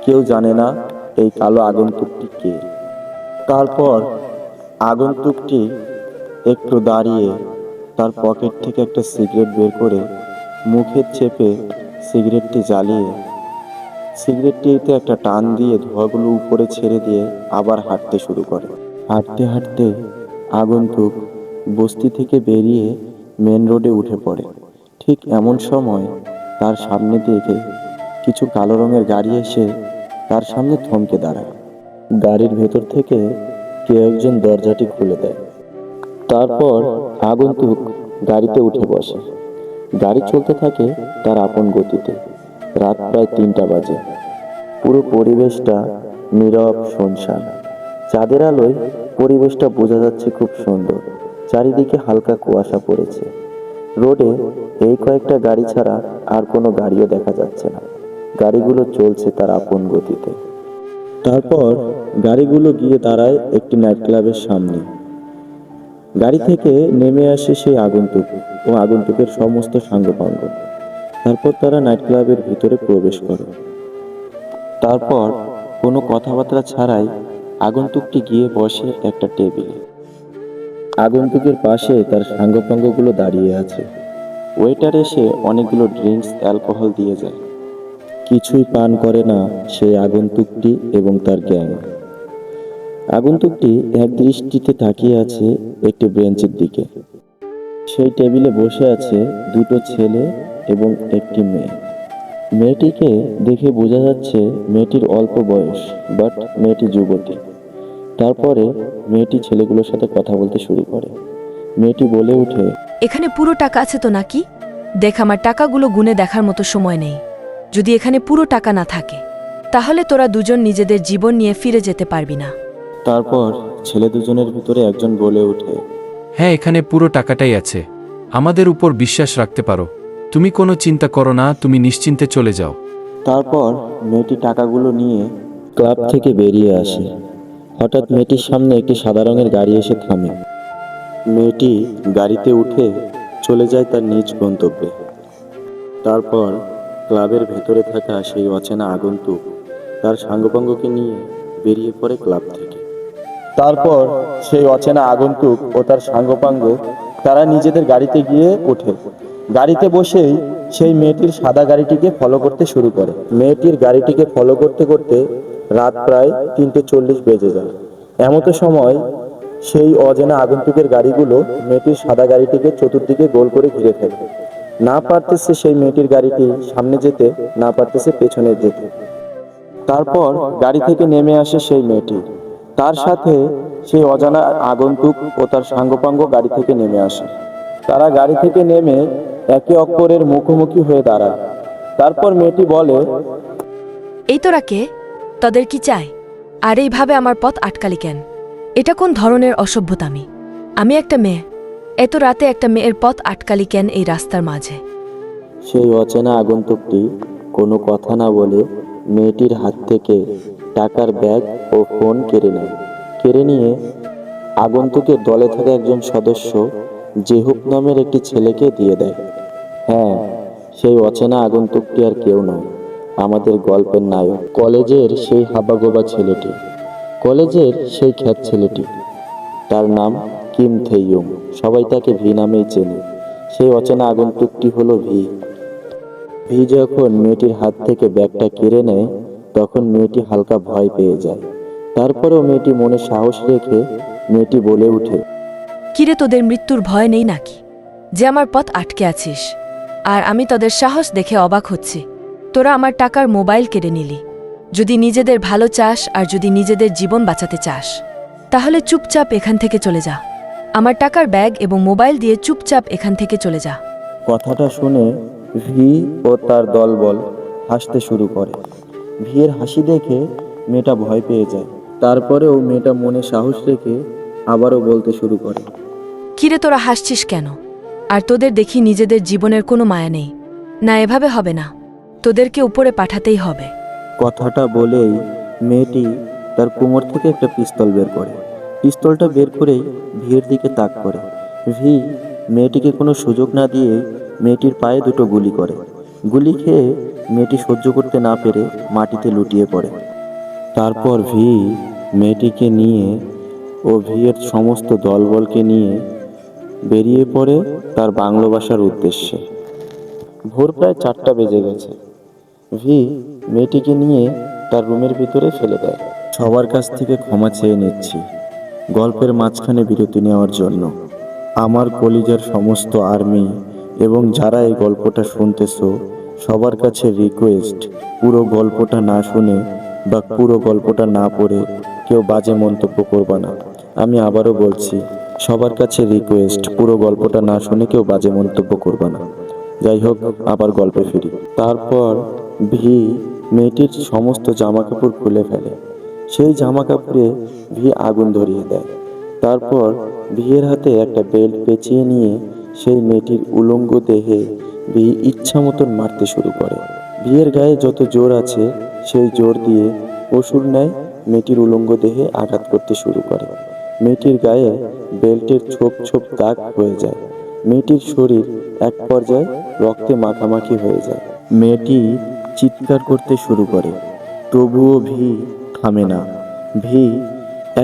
কেউ জানে না এই কালো আগন্তুকটি কে। তারপর আগন্তুকটি একটু দাঁড়িয়ে তার পকেট থেকে একটা সিগারেট বের করে মুখে চেপে সিগারেটটি জ্বালিয়ে সিগারেটটিতে একটা টান দিয়ে ধোঁয়াগুলো উপরে ছেড়ে দিয়ে আবার হাঁটতে শুরু করে। হাঁটতে হাঁটতে আগন্তুক বস্তি থেকে বেরিয়ে মেন রোডে উঠে পড়ে। ঠিক এমন সময় তার সামনে থেকে কিছু কালো রঙের গাড়ি এসে তার সামনে থমকে দাঁড়ায়। গাড়ির ভেতর থেকে কেউ একজন দরজাটি খুলে দেয়। তারপর আগন্তুক গাড়িতে উঠে বসে। গাড়ি চলতে থাকে তার আপন গতিতে। রাত প্রায় 3টা বাজে। পুরো পরিবেশটা নীরব, শুনশান। চাঁদের আলোয় পরিবেশটা বোঝা যাচ্ছে খুব সুন্দর। চারিদিকে হালকা কুয়াশা পড়েছে। রোডে এই কয়েকটা গাড়ি ছাড়া আর কোনো গাড়িও দেখা যাচ্ছে না। গাড়িগুলো চলছে তার আপন গতিতে। তারপর গাড়িগুলো গিয়ে দাঁড়ায় একটি নাইট ক্লাবের সামনে। গাড়ি থেকে নেমে আসে সেই আগন্তুক ও আগন্তুকের সমস্ত সাঙ্গপাঙ্গ। তারপর তারা নাইট ক্লাবের ভিতরে প্রবেশ করে। তারপর কোনো কথাবার্তা ছাড়াই আগন্তুকটি গিয়ে বসে একটা টেবিলে। আগন্তুকের পাশে তার সাঙ্গপাঙ্গগুলো দাঁড়িয়ে আছে। ওয়েটার এসে অনেকগুলো ড্রিঙ্কস, অ্যালকোহল দিয়ে যায়। কিছুই পান করে না সেই আগন্তুকটি এবং তার গ্যাং। আগন্তুকটি এক দৃষ্টিতে তাকিয়ে আছে একটি বেঞ্চের দিকে। সেই টেবিলে বসে আছে দুটো ছেলে এবং একটি মেয়ে। মেয়েটিকে দেখে বোঝা যাচ্ছে মেয়েটির অল্প বয়স, বাট মেয়েটি যুবতী। তারপরে মেয়েটি ছেলেগুলোর সাথে কথা বলতে শুরু করে। মেয়েটি বলে ওঠে, এখানে পুরো টাকা আছে তো নাকি? দেখ, আমার টাকাগুলো গুনে দেখার মতো সময় নেই। যদি এখানে পুরো টাকা না থাকে তাহলে তোরা দুজন নিজেদের জীবন নিয়ে ফিরে যেতে পারবি না। তারপর ছেলে দুজনের ভিতরে একজন বলে ওঠে, হ্যাঁ, এখানে পুরো টাকাটাই আছে। আমাদের উপর বিশ্বাস রাখতে পারো। তুমি কোনো চিন্তা করো না, তুমি নিশ্চিন্তে চলে যাও। তারপর মেয়েটি টাকাগুলো নিয়ে ক্লাব থেকে বেরিয়ে আসে। হঠাৎ মেয়েটির সামনে একটি সাদা রঙের গাড়ি এসে থামে। মেয়েটি গাড়িতে উঠে চলে যায় তার নিজ গন্তব্যে। তারপর ক্লাবের ভেতরে থাকা সেই অচেনা আগন্তুক তার সাঙ্গপাঙ্গকে নিয়ে বেরিয়ে পড়ে ক্লাব থেকে। তারপর সেই অচেনা আগন্তুক ও তার সাঙ্গপাঙ্গ তারা নিজেদের গাড়িতে গিয়ে ওঠে। গাড়িতে বসেই সেই মেয়েটির সাদা গাড়িটিকে ফলো করতে শুরু করে। মেয়েটির গাড়িটিকে ফলো করতে করতে রাত প্রায় 3:40 বেজে যায়। এমতো সময় সেই অজানা আগন্তুকের গাড়িগুলো মেয়েটির সাদা গাড়িটিকে চতুর্দিকে গোল করে ঘিরে ফেলে। না পারতেছে সেই মেয়েটির গাড়িটি সামনে যেতে, না পারতেছে পেছনে যেতে। তারপর গাড়ি থেকে নেমে আসে সেই মেয়েটি। তার সাথে সেই অজানা আগন্তুক ও তার সাঙ্গপাঙ্গ গাড়ি থেকে নেমে আসে। তারা গাড়ি থেকে নেমে একে অপরের মুখোমুখি হয়ে দাঁড়ায়। তারপর মেয়েটি বলে, এই তোরা কে? তাদের কি চাই? আর এইভাবে আমার পথ আটকালি কেন? এটা কোন ধরনের অসভ্যতামি? আমি একটা মেয়ে, এত রাতে একটা মেয়ের পথ আটকালি কেন এই রাস্তার মাঝে? সেই অচেনা আগন্তুকটি কোনো কথা না বলে মেয়েটির হাত থেকে টাকার ব্যাগ ও ফোন কেড়ে নেয়। কেড়ে নিয়ে আগন্তুকের দলে থাকা একজন সদস্য জেহুক নামের একটি ছেলেকে দিয়ে দেয়। হ্যাঁ, সেই অচেনা আগন্তুকটি আর কেউ নয়, আমাদের গল্পের নায়ক, কলেজের সেই হাবাগোবা ছেলেটি, কলেজের সেই খ্যাত ছেলেটি। তার নাম কিম থেইয়ুং। সবাই তাকে ভি নামেই চেনে। সেই অচেনা আগন্তুকটি হলো ভি। ভি যখন মেয়েটির হাত থেকে ব্যাগটা কেড়ে নেয় তখন মেয়েটি হালকা ভয় পেয়ে যায়। তারপরেও মেয়েটি মনে সাহস রেখে মেয়েটি বলে ওঠে, কিরে, তোদের মৃত্যুর ভয় নেই নাকি যে আমার পথ আটকে আছিস? আর আমি তোদের সাহস দেখে অবাক হচ্ছি। তোরা আমার টাকার মোবাইল কেড়ে নিলি। যদি নিজেদের ভালো চাস আর যদি নিজেদের জীবন বাঁচাতে চাস তাহলে চুপচাপ এখান থেকে চলে যা। আমার টাকার ব্যাগ এবং মোবাইল দিয়ে চুপচাপ এখান থেকে চলে যা। কথাটা শুনে ভি ও তার দলবল হাসতে শুরু করে। ভিয়ের হাসি দেখে মেয়েটা ভয় পেয়ে যায়। তারপরেও মেয়েটা মনে সাহস রেখে আবারও বলতে শুরু করে, কিরে, তোরা হাসছিস কেন? আর তোদের দেখি নিজেদের জীবনের কোনো মায়া নেই না। এভাবে হবে না, তোদেরকে উপরে পাঠাতেই হবে। কথাটা বলেই মেয়েটি তার কোমর থেকে একটা পিস্তল বের করে। পিস্তলটা বের করেই ভিয়ের দিকে তাক করে। ভি মেয়েটিকে কোনো সুযোগ না দিয়ে মেয়েটির পায়ে দুটো গুলি করে। গুলি খেয়ে মেয়েটি সহ্য করতে না পেরে মাটিতে লুটিয়ে পড়ে। তারপর ভি মেয়েটিকে নিয়ে ও ভিয়ের সমস্ত দলবলকে নিয়ে বেরিয়ে পড়ে তার বাংলো বাসার উদ্দেশ্যে। ভোর প্রায় 4টা বেজে গেছে। ভি মেয়েটিকে নিয়ে তার রুমের ভিতরে ফেলে দেয়। সবার কাছ থেকে ক্ষমা চেয়ে নিচ্ছি গল্পের মাঝখানে বিরতি নেওয়ার জন্য। আমার কলিজার সমস্ত আর্মি এবং যারা এই গল্পটা শুনতেছো সবার কাছে রিকোয়েস্ট, পুরো গল্পটা না শুনে বা পুরো গল্পটা না পড়ে কেউ বাজে মন্তব্য করবা না। আমি আবারও বলছি, সবার কাছে রিকোয়েস্ট, পুরো গল্পটা না শুনে কেউ বাজে মন্তব্য করবা না। যাই হোক, আবার গল্পে ফিরি। তারপর ভি মেয়েটির সমস্ত জামা কাপড় খুলে ফেলে। সেই জামা কাপড়ে ভি আগুন ধরিয়ে দেয়। তারপর ভিয়ের হাতে একটা বেল্ট পেঁচিয়ে নিয়ে সেই মেয়েটির উলঙ্গ দেহে ভি ইচ্ছা মতন মারতে শুরু করে। ভিয়ের গায়ে যত জোর আছে সেই জোর দিয়ে পশুর ন্যায় মেয়েটির উলঙ্গ দেহে আঘাত করতে শুরু করে। মেয়েটির গায়ে বেল্টের ছোপ ছোপ দাগ হয়ে যায়। মেয়েটির শরীর এক পর্যায়ে রক্তে মাখামাখি হয়ে যায়। মেয়েটি চিৎকার করতে শুরু করে, তবুও ভি থামে না। ভি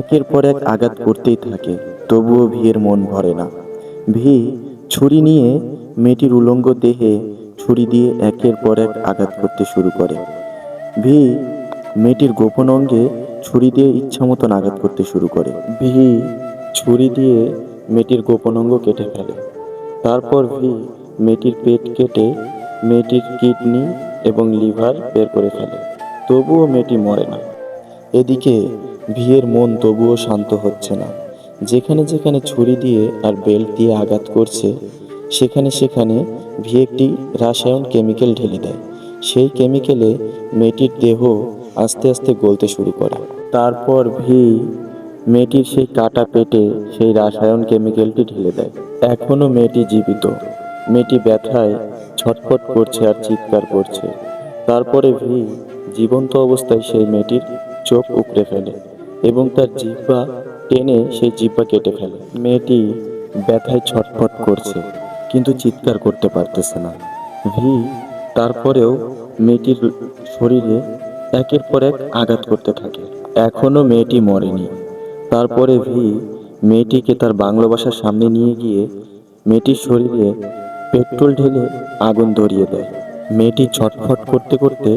একের পর এক আঘাত করতেই থাকে, তবুও ভিয়ের মন ভরে না। ভি ছুরি নিয়ে মেয়েটির উলঙ্গ দেহে ছুরি দিয়ে একের পর এক আঘাত করতে শুরু করে। ভি মেয়েটির গোপন অঙ্গে ছুরি দিয়ে ইচ্ছা মতন আঘাত করতে শুরু করে। ভি ছুরি দিয়ে মেয়েটির গোপন অঙ্গ কেটে ফেলে। তারপর ভি মেয়েটির পেট কেটে মেয়েটির কিডনি এবং লিভার বের করে ফেলে, তবুও মেয়েটি মরে না। এদিকে ভিয়ের মন তবুও শান্ত হচ্ছে না। যেখানে যেখানে ছুরি দিয়ে আর বেল্ট দিয়ে আঘাত করছে সেখানে সেখানে ভি একটি রাসায়ন কেমিক্যাল ঢেলে দেয়। সেই কেমিক্যালে মেয়েটির দেহ আস্তে আস্তে গলতে শুরু করে। তারপর ভি মেয়েটির সেই কাটা পেটে সেই রাসায়ন কেমিক্যালটি ঢেলে দেয়। এখনো মেয়েটি জীবিত। মেয়েটি ব্যথায় ছটফট করছে আর চিৎকার করছে। তারপরে ভি জীবন্ত অবস্থায় সেই মেয়েটির চোখ উপড়ে ফেলে এবং তার জিহ্বা টেনে সেই জিহ্বা কেটে ফেলে। মেয়েটি ব্যথায় ছটফট করছে কিন্তু চিৎকার করতে পারতেছে না। ভি তারপরেও মেয়েটির শরীরে একের পর এক আঘাত করতে থাকে। এখনো মেয়েটি মরেনি। তারপরে ভি মেয়েটিকে তার বাংলো বাসার সামনে নিয়ে গিয়ে মেয়েটির শরীরে পেট্রোল ঢেলে আগুন ধরিয়ে দেয়। মেয়েটি ছটফট করতে করতে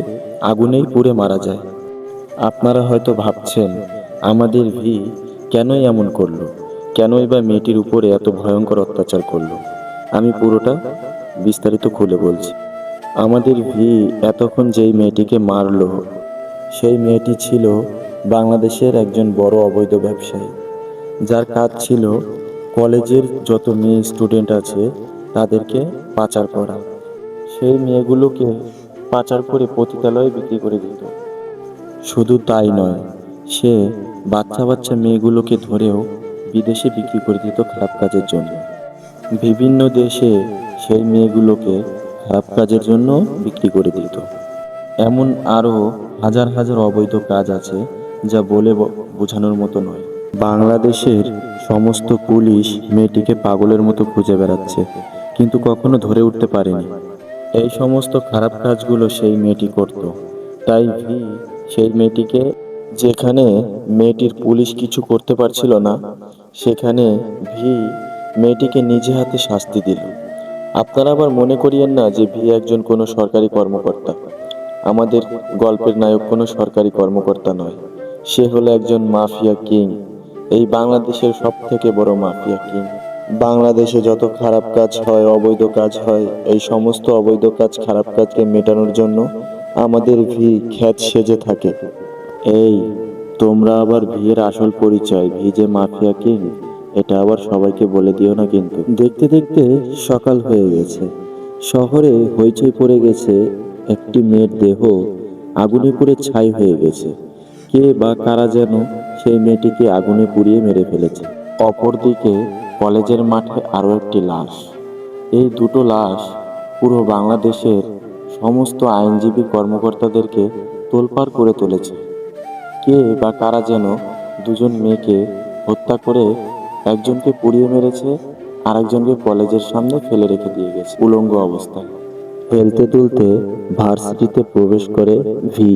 আগুনেই পুড়ে মারা যায়। আপনারা হয়তো ভাবছেন আমাদের ভি কেনই এমন করলো, কেনই বা মেয়েটির উপরে এত ভয়ঙ্কর অত্যাচার করলো। আমি পুরোটা বিস্তারিত খুলে বলছি। আমাদের ভি এতক্ষণ যেই মেয়েটিকে মারলো সেই মেয়েটি ছিল বাংলাদেশের একজন বড় অবৈধ ব্যবসায়ী, যার কাজ ছিল কলেজের যত মেয়ে স্টুডেন্ট আছে তাদেরকে পাচার করা। সেই মেয়েগুলোকে পাচার করে পতিতালয়ে বিক্রি করে দিত। শুধু তাই নয়, সে বাচ্চা বাচ্চা মেয়েগুলোকে ধরেও বিদেশে বিক্রি করে দিত খারাপ কাজের জন্য। বিভিন্ন দেশে সেই মেয়েগুলোকে খারাপ কাজের জন্য বিক্রি করে দিত। এমন আরও হাজার হাজার অবৈধ কাজ আছে যা বলে বোঝানোর মতো নয়। বাংলাদেশের সমস্ত পুলিশ মেয়েটিকে পাগলের মতো খুঁজে বেড়াচ্ছে, কিন্তু কখনো ধরে উঠতে পারেনি। এই সমস্ত খারাপ কাজগুলো সেই মেয়েটি করত। তাই ভি সেই মেয়েটিকে, যেখানে মেয়েটির পুলিশ কিছু করতে পারছিল না, সেখানে ভি মেয়েটিকে নিজে হাতে শাস্তি দিল। আপনারা আবার মনে করিয়েন না যে ভি একজন কোনো সরকারি কর্মকর্তা। আমাদের গল্পের নায়ক কোনো সরকারি কর্মকর্তা নয়, সে হলো একজন মাফিয়া কিং। এই বাংলাদেশের সব থেকে বড় মাফিয়া কিং। বাংলাদেশে যত খারাপ কাজ হয়, অবৈধ কাজ হয়, এই সমস্ত অবৈধ কাজ, খারাপ কাজকে মেটানোর জন্য আমাদের ভি খ্যাত সেজে থাকে। এই তোমরা আবার ভিয়ের আসল পরিচয়, ভি যে মাফিয়া কিং, এটা আবার সবাইকে বলে দিও না কিন্তু। দেখতে দেখতে সকাল হয়ে গেছে। শহরে হইচই পড়ে গেছে। একটি মেয়ের দেহ আগুনে পুড়ে ছাই হয়ে গেছে। কে বা কারা যেন সেই মেয়েটিকে আগুনে পুড়িয়ে মেরে ফেলেছে। অপরদিকে কলেজের মাঠে আরও একটি লাশ। এই দুটো লাশ পুরো বাংলাদেশের সমস্ত আইনজীবী কর্মকর্তাদেরকে তোলপাড় করে তুলেছে। কে বা কারা যেন দুজন মেয়েকে হত্যা করে একজনকে পুড়িয়ে মেরেছে আরেকজনকে কলেজের সামনে ফেলে রেখে দিয়ে গেছে উলঙ্গ অবস্থায়। হেলতে দুলতে ভার্সিটিতে প্রবেশ করে ভি,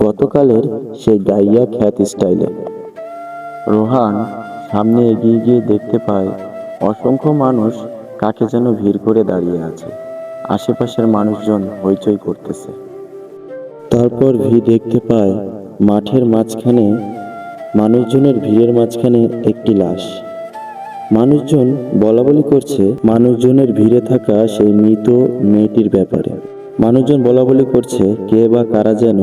গতকালের সেই গাইয়া খ্যাত স্টাইলে। রোহান সামনে এগিয়ে গিয়ে দেখতে পায় অসংখ্য মানুষ কাকে যেন ভিড় করে দাঁড়িয়ে আছে। আশেপাশের মানুষজন হইচই করতেছে। তারপর ভি দেখতে পায় মাঠের মাঝখানে, মানুষজনের ভিড়ের মাঝখানে একটি লাশ। মানুষজন বলাবলি করছে মানুষজনের ভিড়ে থাকা সেই মৃত মেয়েটির ব্যাপারে। মানুষজন বলাবলি করছে কে বা কারা যেন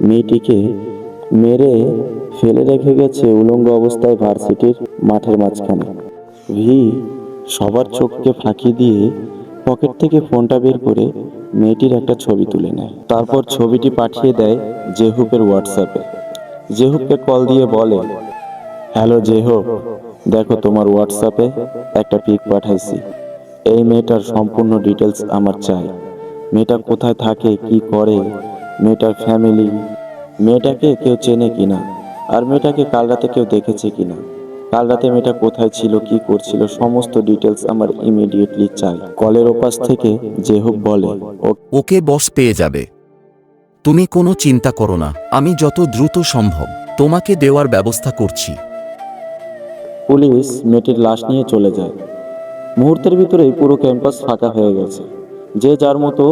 মেয়েটিকে মেরে ফেলে রেখে গেছে উলঙ্গ অবস্থায় ভার্সিটির মাঠের মাঝখানে। ভি সবার চোখকে ফাঁকি দিয়ে পকেট থেকে ফোনটা বের করে মেয়েটির একটা ছবি তুলে নেয়। তারপর ছবিটি পাঠিয়ে দেয় জেহুপের হোয়াটসঅ্যাপে। জেহুপকে কল দিয়ে বলে, হ্যালো জেহুপ, দেখো তোমার হোয়াটসঅ্যাপে একটা পিক পাঠাইছি। এই মেয়েটার সম্পূর্ণ ডিটেলস আমার চাই। মেয়েটা কোথায় থাকে, কি করে, মেয়েটার ফ্যামিলি, মেয়েটাকে কেউ চেনে কিনা, আর মেয়েটাকে কাল রাতে কেউ দেখেছে কিনা, কাল রাতে মেয়েটা কোথায় ছিল, কি করছিল, সমস্ত ডিটেলস আমার ইমিডিয়েটলি চাই। কলের ওপাশ থেকে জেহুপ বলে, ওকে বস পেয়ে যাবে, তুমি কোনো চিন্তা করো না, আমি যত দ্রুত সম্ভব তোমাকে দেওয়ার ব্যবস্থা করছি। পুলিশ মেয়েটির লাশ নিয়ে চলে যায়। মুহূর্তের ভিতরেই পুরো ক্যাম্পাস ফাঁকা হয়ে গেছে। যে যার মতো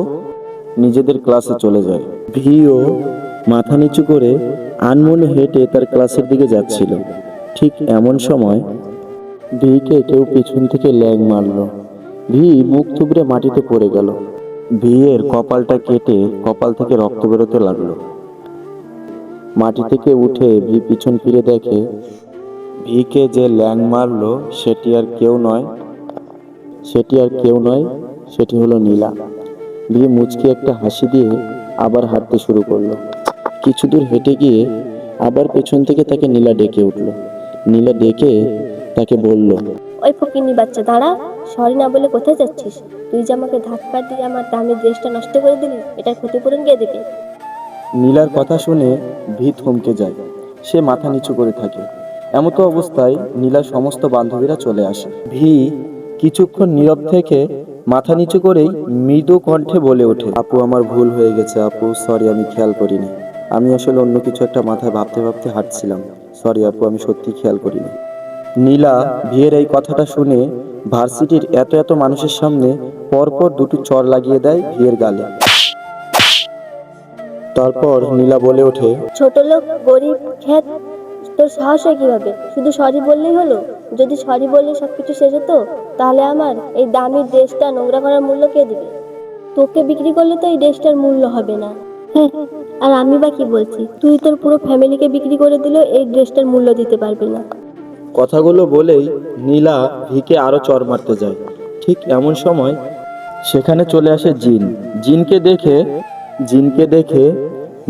নিজেদের ক্লাসে চলে যায়। ভিও মাথা নিচু করে আনমনে হেঁটে তার ক্লাসের দিকে যাচ্ছিল। ঠিক এমন সময় ভিকে কেউ পিছন থেকে ল্যাং মারল। ভি মুখ থুবড়ে মাটিতে পড়ে গেল। ভিয়ের কপালটা কেটে কপাল থেকে রক্ত বেরোতে লাগলো। মাটি থেকে উঠে ভি পিছন ফিরে দেখে ভিকে যে ল্যাং মারলো সেটি আর কেউ নয়, সেটি হলো নীলা। ভি মুচকি একটা হাসি দিয়ে আবার হাঁটতে শুরু করলো। কিছু দূর হেঁটে গিয়ে আবার পেছন থেকে তাকে নীলা ডেকে উঠলো। নীলা ডেকে তাকে বলল, ওই ফকিন্নি বাচ্চা, দাঁড়া। সরি না বলে কোথায় যাচ্ছিস? তুই যে আমাকে ধাক্কা দিয়ে আমার দামি ড্রেসটা নষ্ট করে দিলি, এটার ক্ষতিপূরণ কে দেবে? নীলার কথা শুনে ভি থমকে যায়। সে মাথা নিচু করে থাকে। এমতো অবস্থায় নীলার সমস্ত বান্ধবীরা চলে আসে। ভি কিছুক্ষণ নীরব থেকে মাথা নিচু করেই মৃদু কণ্ঠে বলে ওঠে, আপু আমার ভুল হয়ে গেছে আপু, সরি, আমি খেয়াল করিনি। আমি আসলে অন্য কিছু একটা মাথায় ভাবতে ভাবতে হাঁটছিলাম। সরি আপু, আমি সত্যি খেয়াল করিনি। নীলা ভিয়ের এই কথাটা শুনে ভার্সিটির এত মানুষের সামনে পরপর দুটো চড় লাগিয়ে দেয় ভিয়ের গালে। তারপর নীলা বলে ওঠে, ছোট লোক, গরিব, খ্যাত, তোর সাহস হয় কিভাবে? শুধু সরি বললেই হলো? যদি সরি বললে সবকিছু শেষ হতো, তাহলে আমার এই দামি ড্রেসটা নোংরা করার মূল্য কে দিবে? তোকে বিক্রি করলে তো এই ড্রেসটার মূল্য হবে না। হ্যাঁ, আর আমি বা কি বলছি? তুই তোর পুরো ফ্যামিলিকে বিক্রি করে দিলেও এই ড্রেসটার মূল্য দিতে পারবি না। কথাগুলো বলেই নীলা ভিকে আরো চড় মারতে যায়। ঠিক এমন সময় সেখানে চলে আসে জিন। জিনকে দেখে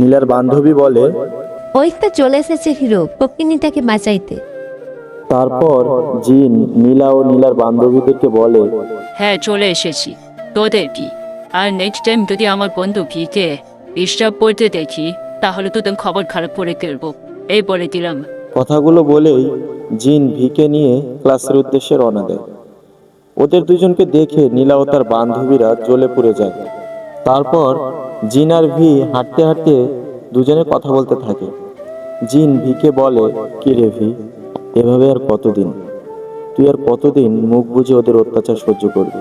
নীলার বান্ধবী বলে, ওই তো চলে এসেছে হিরো পপিনিটাকে বাঁচাইতে। তারপর জিন নীলা ও নীলার বান্ধবীদেরকে বলে, হ্যাঁ চলে এসেছি, তোদের কি? আর নেক্সট টাইম যদি আমার বন্ধু ভিকে ডিস্টার্ব করতে দেখি, তাহলে তোদের খবর খারাপ করে ফেলবো, এই বলে দিলাম। কথাগুলো বলেই জিন ভিকে নিয়ে ক্লাসের উদ্দেশ্যে রওনা দেয়। ওদের দুজনকে দেখে নীলা ও তার বান্ধবীরা জ্বলে পুড়ে যায়। তারপর জিন আর ভি হাঁটতে হাঁটতে দুজনে কথা বলতে থাকে। জিন ভিকে বলে, কি রে ভি, এভাবে আর কতদিন? তুই আর কতদিন মুখ বুজে ওদের অত্যাচার সহ্য করবি?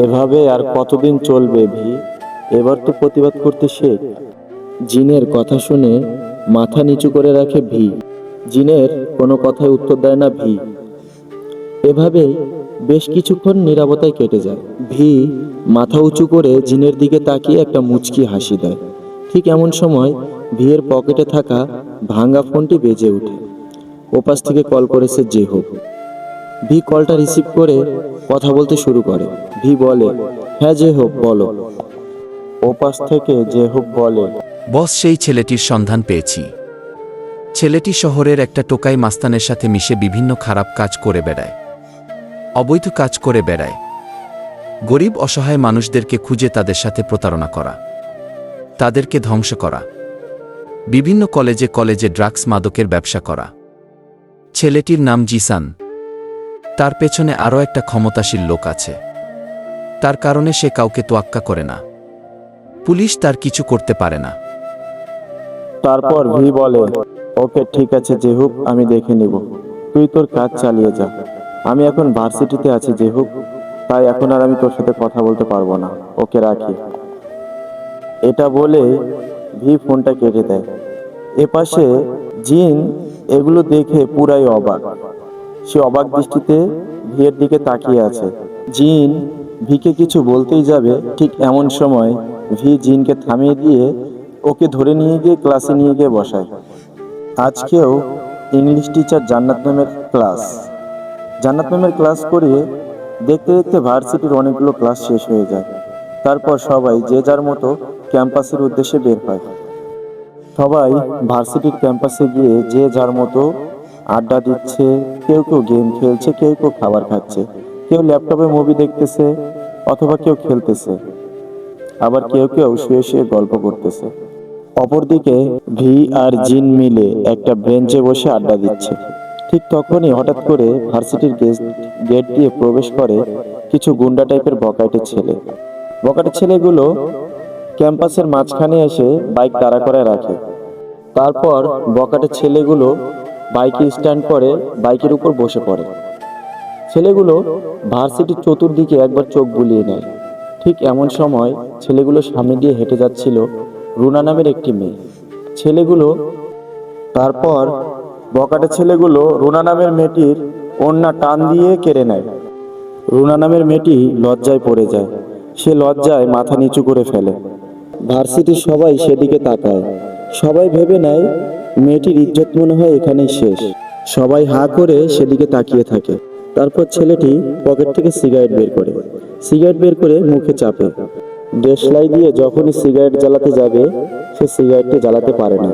এভাবে আর কতদিন চলবে ভি? এবার তো প্রতিবাদ করতে শেখ। জিনের কথা শুনে মাথা নিচু করে রাখে ভি। জিনের কোনো কথায় উত্তর দেয় না ভি। এভাবেই বেশ কিছুক্ষণ নীরবতায় কেটে যায়। ভি মাথা উঁচু করে জিনের দিকে তাকিয়ে একটা মুচকি হাসি দেয়। ঠিক এমন সময় ভিয়ের পকেটে থাকা ভাঙা ফোনটি বেজে ওঠে। ওপাশ থেকে কল করেছে জেহুপ। ভি কলটা রিসিভ করে কথা বলতে শুরু করে। ভি বলে, হ্যাঁ জেহুপ বলো। ওপাশ থেকে জেহুপ বলে, বস, সেই ছেলেটির সন্ধান পেয়েছি। ছেলেটি শহরের একটা টোকাই মাস্তানের সাথে মিশে বিভিন্ন খারাপ কাজ করে বেড়ায়, অবৈধ কাজ করে বেড়ায়, গরিব অসহায় মানুষদেরকে খুঁজে তাদের সাথে প্রতারণা করা, তাদেরকে ধ্বংস করা, বিভিন্ন কলেজে কলেজে ড্রাগস মাদকের ব্যবসা করা। ছেলেটির নাম জিসান। তার পেছনে আরও একটা ক্ষমতাশীল লোক আছে। তার কারণে সে কাউকে তোয়াক্কা করে না। পুলিশ তার কিছু করতে পারে না। তারপর ভি বলে, ওকে ঠিক আছে জেহুক, আমি দেখে নিব, তুই তোর কাজ চালিয়ে যা। আমি এখন ভার্সিটিতে আছি জেহুক, তাই এখন আর আমি তোর সাথে কথা বলতে পারবো না, ওকে রাখি। এটা বলে ভি ফোনটা কেটে দেয়। এপাশে জিন এগুলো দেখে পুরাই অবাক। সে অবাক দৃষ্টিতে ভিয়ের দিকে তাকিয়ে আছে। জিন ভিকে কিছু বলতেই যাবে, ঠিক এমন সময় ভি জিনকে থামিয়ে দিয়ে ওকে ধরে নিয়ে গিয়ে ক্লাসে নিয়ে গিয়ে বসায়। আজকেও ইংলিশ টিচার জান্নাত ম্যামের ক্লাস। জান্নাত ম্যামের ক্লাস করিয়ে দেখতে দেখতে ভার্সিটির অনেকগুলো ক্লাস শেষ হয়ে যায়। তারপর সবাই যে যার মতো ক্যাম্পাসের উদ্দেশ্যে বের হয়। সবাই ভার্সিটির ক্যাম্পাসে গিয়ে যে যার মতো আড্ডা দিচ্ছে, কেউ কেউ গেম খেলছে, কেউ কেউ খাবার খাচ্ছে, কেউ ল্যাপটপে মুভি দেখতেছে অথবা কেউ খেলতেছে, আবার কেউ কেউ শুয়ে শুয়ে গল্প করতেছে। অপরদিকে ভি আর জিন মিলে একটা বেঞ্চে বসে আড্ডা দিচ্ছে। ঠিক তখনই হঠাৎ করে ভার্সিটির গেট দিয়ে প্রবেশ করে কিছু গুন্ডা টাইপের বকাটে ছেলে। বকাটে ছেলেগুলো ক্যাম্পাসের মাঝখানে এসে বাইক দাঁড়া করে রাখে। তারপর বকাটে ছেলেগুলো বাইকে স্ট্যান্ড করে বাইকের উপর বসে পড়ে। ছেলেগুলো ভার্সিটির চতুর্দিকে একবার চোখ বুলিয়ে নেয়। ঠিক এমন সময় ছেলেগুলো সামনে দিয়ে হেঁটে যাচ্ছিল রুনা নামের একটি মেয়ে। তারপর বকাটে ছেলেগুলো রুনা নামের মেয়েটির ওড়না টান দিয়ে কেড়ে নেয়। রুনা নামের মেয়েটি লজ্জায় পড়ে যায়। সে লজ্জায় মাথা নিচু করে ফেলে। ভার্সিটির সবাই সেদিকে তাকায়। সবাই ভেবে নেয় মেয়েটির ইজ্জত মনে হয় এখানেই শেষ। সবাই হা করে সেদিকে তাকিয়ে থাকে। তারপর ছেলেটি পকেট থেকে সিগারেট বের করে মুখে চাপে। দেশলাই দিয়ে যখনই সিগারেট জ্বালাতে যাবে, সে সিগারেটটি জ্বালাতে পারে না।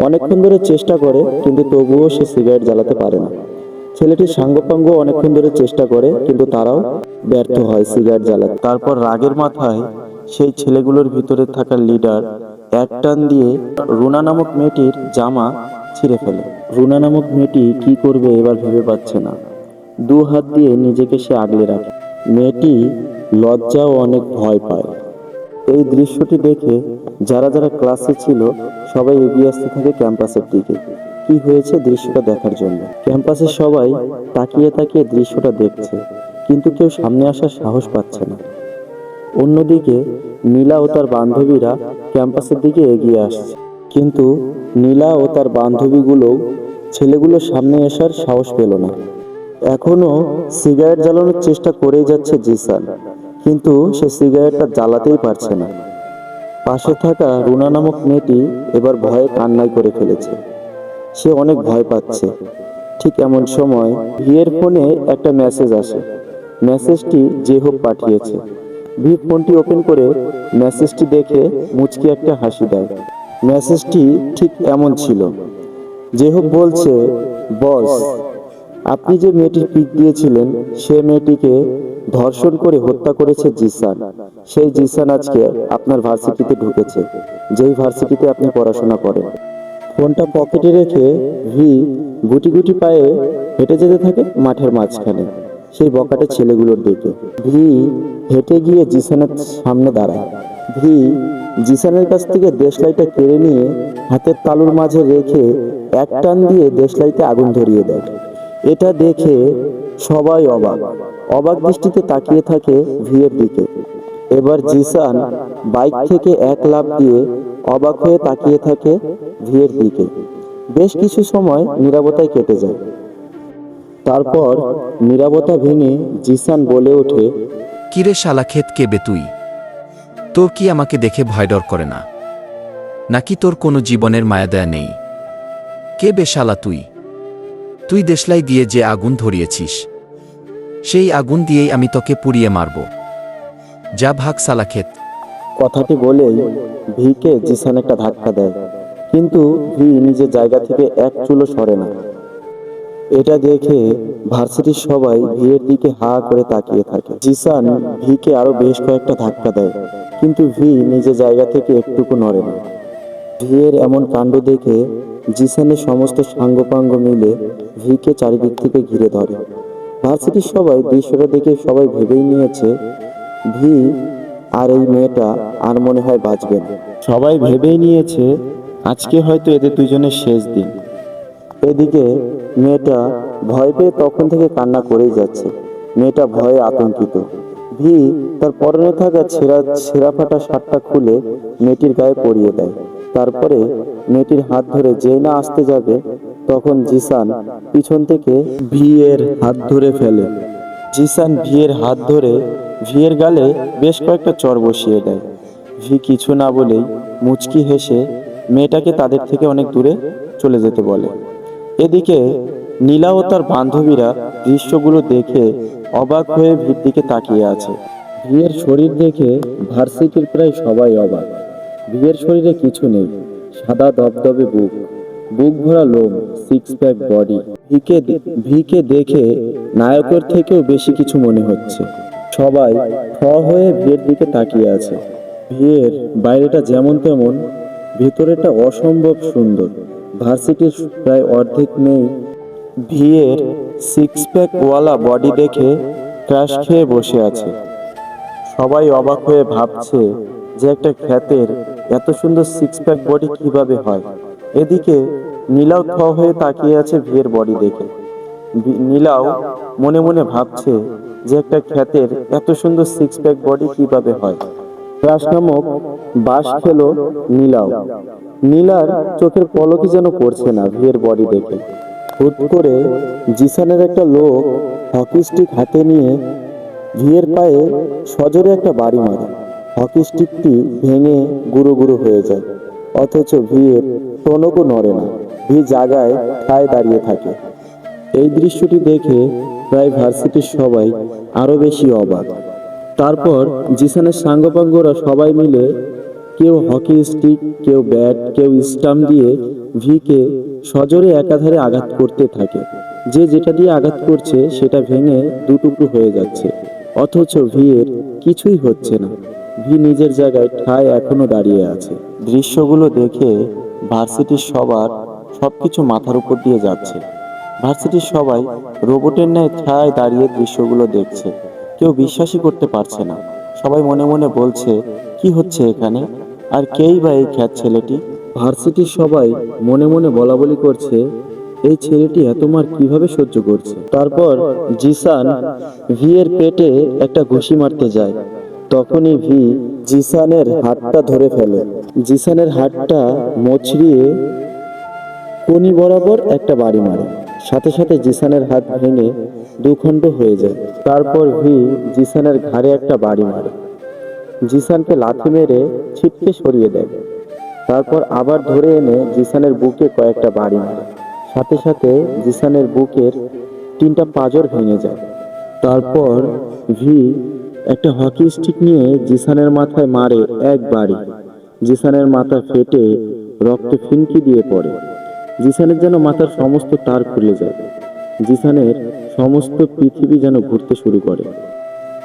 অনেকক্ষণ ধরে চেষ্টা করে, কিন্তু তবুও সে সিগারেট জ্বালাতে পারে না। ছেলেটির সাঙ্গপাঙ্গ অনেকক্ষণ ধরে চেষ্টা করে, কিন্তু তারাও ব্যর্থ হয় সিগারেট জ্বালাতে। তারপর রাগের মাথায় সেই ছেলেগুলোর ভিতরে থাকা লিডার এক টান দিয়ে রুনা নামক মেয়েটির জামা ছিঁড়ে ফেলে। রুনা নামক মেয়েটি কি করবে এবার ভেবে পাচ্ছে না। দু হাত দিয়ে নিজেকে সে আগলে রাখে। মেয়েটি লজ্জা ও অনেক ভয় পায়। এই দৃশ্যটি দেখে যারা যারা ক্লাসে ছিল সবাই এগিয়ে আসতে থাকে ক্যাম্পাসের দিকে, কি হয়েছে দৃশ্যটা দেখার জন্য। ক্যাম্পাসে সবাই তাকিয়ে তাকিয়ে দৃশ্যটা দেখছে, কিন্তু কেউ সামনে আসার সাহস পাচ্ছে না। অন্যদিকে নীলা ও তার বান্ধবীরা ক্যাম্পাসের দিকে এগিয়ে আসছে, কিন্তু নীলা ও তার বান্ধবীগুলো ছেলেগুলোর সামনে আসার সাহস পেল না। এখনো সিগারেট জ্বালানোর চেষ্টা করেই যাচ্ছে জিসান, কিন্তু সে সিগারেটটা জ্বালাতেই পারছে না। পাশে থাকা রুনা নামক মেয়েটি এবার ভয়ে কান্নাই করে ফেলেছে। সে অনেক ভয় পাচ্ছে। ঠিক এমন সময় ভিয়ের ফোনে একটা মেসেজ আসে। মেসেজটি জেহুক পাঠিয়েছে। ভি ফোনটি ওপেন করে মেসেজটি দেখে মুচকি একটা হাসি দেয়। মেসেজটি ঠিক এমন ছিল। জেহুক বলছে, বস, আপনি যে মেয়েটির পিক দিয়েছিলেন সে মেয়েটিকে ধর্ষণ করে হত্যা করেছে জিসান। সেই জিসান আজকে আপনার ভার্সিটিতে ঢুকেছে, যেই ভার্সিটিতে আপনি পড়াশোনা করেন। ফোনটা পকেটে রেখে ভি গুটি গুটি পায়ে হেঁটে যেতে থাকে মাঠের মাঝখানে সেই বকাটে ছেলেগুলোর দিকে। ভি হেঁটে গিয়ে জিসানের সামনে দাঁড়ায়। ভি জিসানের কাছ থেকে দেশলাইটা কেড়ে নিয়ে হাতের তালুর মাঝে রেখে এক টান দিয়ে দেশলাইতে আগুন ধরিয়ে দেয়। এটা দেখে সবাই অবাক দৃষ্টিতে তাকিয়ে থাকে ভিয়ের দিকে। এবার জিসান বাইক থেকে এক লাফ দিয়ে অবাক হয়ে তাকিয়ে থাকে ভিয়ের দিকে। বেশ কিছু সময় নীরবতায় কেটে যায়। তারপর নীরবতা ভেঙে জিসান বলে ওঠে, কিরে শালা ক্ষেত কেবে তুই? তোর কি আমাকে দেখে ভয় ডর করে না? নাকি তোর কোনো জীবনের মায়াদয়া নেই? কে বে শালা তুই? তুই দেশলাই দিয়ে যে আগুন ধরিয়েছিস, সেই আগুন দিয়েই আমি তোকে পুড়িয়ে মারব। যা ভাগ শালা ক্ষেত। কথাটি বলেই ভিকে জিসান একটা ধাক্কা দেয়, কিন্তু ভি নিজের জায়গা থেকে এক চুলো সরে না। এটা দেখে ভার্সিটির সবাই ভিয়ের দিকে হা করে তাকিয়ে থাকে। জিসান ভিকে আরো বেশ কয়েকটা ধাক্কা দেয়, কিন্তু ভি নিজের জায়গা থেকে একটুকু নড়ে না। ভিয়ের এমন কাণ্ড দেখে জিসানের সমস্ত সাঙ্গপাঙ্গ মিলে ভিকে চারিদিক থেকে ঘিরে ধরে। ভার্সিটির সবাই দৃশ্যটা দেখে সবাই ভেবেই নিয়েছে ভি আর এই মেয়েটা আর মনে হয় বাঁচবে না। সবাই ভেবেই নিয়েছে আজকে হয়তো এদের দুজনের শেষ দিন। এদিকে মেয়েটা ভয় পেয়ে তখন থেকে কান্না করেই যাচ্ছে। মেয়েটা ভয়ে আতঙ্কিত। ভি তার পরনে থাকা ছেঁড়া ফাটা শার্টটা খুলে মেয়েটির গায়ে পরিয়ে দেয়। তারপরে মেয়েটির হাত ধরে যেই না আসতে যাবে তখন জিসান পিছন থেকে ভি এর হাত ধরে ফেলে। জিসান ভি এর হাত ধরে ভি এর গালে বেশ কয়েকটা চড় বসিয়ে দেয়। ভি কিছু না বলেই মুচকি হেসে মেয়েটাকে তাদের থেকে অনেক দূরে চলে যেতে বলে। এদিকে নীলা ও তার বান্ধবীরা দৃশ্যগুলো দেখে অবাক হয়ে ভির দিকে তাকিয়ে আছে। ভিয়ের শরীর দেখে ভার্সিটির প্রায় সবাই অবাক। ভিয়ের শরীরে কিছু নেই, সাদা দবদবে বুক ভরা লোম, সিক্স প্যাক বডি। ভিকে দেখে নায়কের থেকেও বেশি কিছু মনে হচ্ছে। সবাই থ হয়ে ভিয়ের দিকে তাকিয়ে আছে। ভিয়ের বাইরেটা যেমন তেমন, ভিতরেটা অসম্ভব সুন্দর। ভার্সিটির প্রায় অর্ধেক মেয়ে ভিয়ের সিক্স প্যাক ওয়ালা বডি দেখে ক্রাশ খেয়ে বসে আছে। সবাই অবাক হয়ে ভাবছে যে একটা খ্যাতের এত সুন্দর সিক্স প্যাক বডি কিভাবে হয়। এদিকে নীলাও থ হয়ে তাকিয়ে আছে ভিয়ের বডি দেখে। নীলাও মনে মনে ভাবছে যে একটা খ্যাতের এত সুন্দর সিক্স প্যাক বডি কিভাবে হয়। ক্রাশ নামক বাস খেলো নীলাও। নীলার চোখের পলকই যেন পড়ছে না ভিয়ের বডি দেখে। হুট করে জিসানের একটা লোক হকি স্টিক হাতে নিয়ে ভিয়ের পায়ে সজোরে একটা বাড়ি মারে। হকি স্টিকটি ভেঙে গুঁড়ো গুঁড়ো হয়ে যায়, অথচ ভিয়ের টনকও নড়ে না। ভি জায়গায় ঠায় দাঁড়িয়ে থাকে। এই দৃশ্যটি দেখে প্রায় ভার্সিটির সবাই আরো বেশি অবাক। তারপর জিসানের সাঙ্গপাঙ্গরা সবাই মিলে কেউ হকি স্টিক, কেউ ব্যাট, কেউ স্টাম্প দিয়ে ভিকে সজোরে একাধারে আঘাত করতে থাকে। যে যেটা দিয়ে আঘাত করছে সেটা ভেঙে দুটুকরো হয়ে যাচ্ছে, অথচ ভিয়ের কিছুই হচ্ছে না। ভি নিজের জায়গায় ঠায় এখনো দাঁড়িয়ে আছে। দৃশ্যগুলো দেখে ভার্সিটির সবার সবকিছু মাথার উপর দিয়ে যাচ্ছে। ভার্সিটির সবাই রোবটের ন্যায় ঠায় দাঁড়িয়ে দৃশ্যগুলো দেখছে। কেউ বিশ্বাসই করতে পারছে না। সবাই মনে মনে বলছে কি হচ্ছে এখানে, আর কেই বা এই খ্যাত ছেলেটি। ভার্সিটির সবাই মনে মনে বলাবলি করছে এই ছেলেটি এত মার কিভাবে সহ্য করছে। তারপর জিসান ভি এর পেটে একটা ঘুষি মারতে যায়। তখনই ভি জিসানের হাতটা ধরে ফেলে। জিসানের হাতটা মোচড়িয়ে কোনি বরাবর একটা বাড়ি মারে। সাথে সাথে জিসানের হাত ভেঙে দুখণ্ড হয়ে যায়। তারপর ভি জিসানের ঘাড়ে একটা বাড়ি মারে। জিসানকে লাথি মেরে ছিটকে সরিয়ে দেয়। তারপর আবার ধরে এনে জিসানের বুকে কয়েকটা বাড়ি মারে। সাথে সাথে জিসানের বুকের 3টা পাঁজর ভেঙে যায়। তারপর ভি একটা হকি স্টিক নিয়ে জিসানের মাথায় মারে এক বাড়ি। জিসানের মাথা ফেটে রক্ত ফিনকি দিয়ে পড়ে। জিসানের যেন মাথার সমস্ত তার খুলে যায়। জিসানের সমস্ত পৃথিবী যেন ঘুরতে শুরু করে।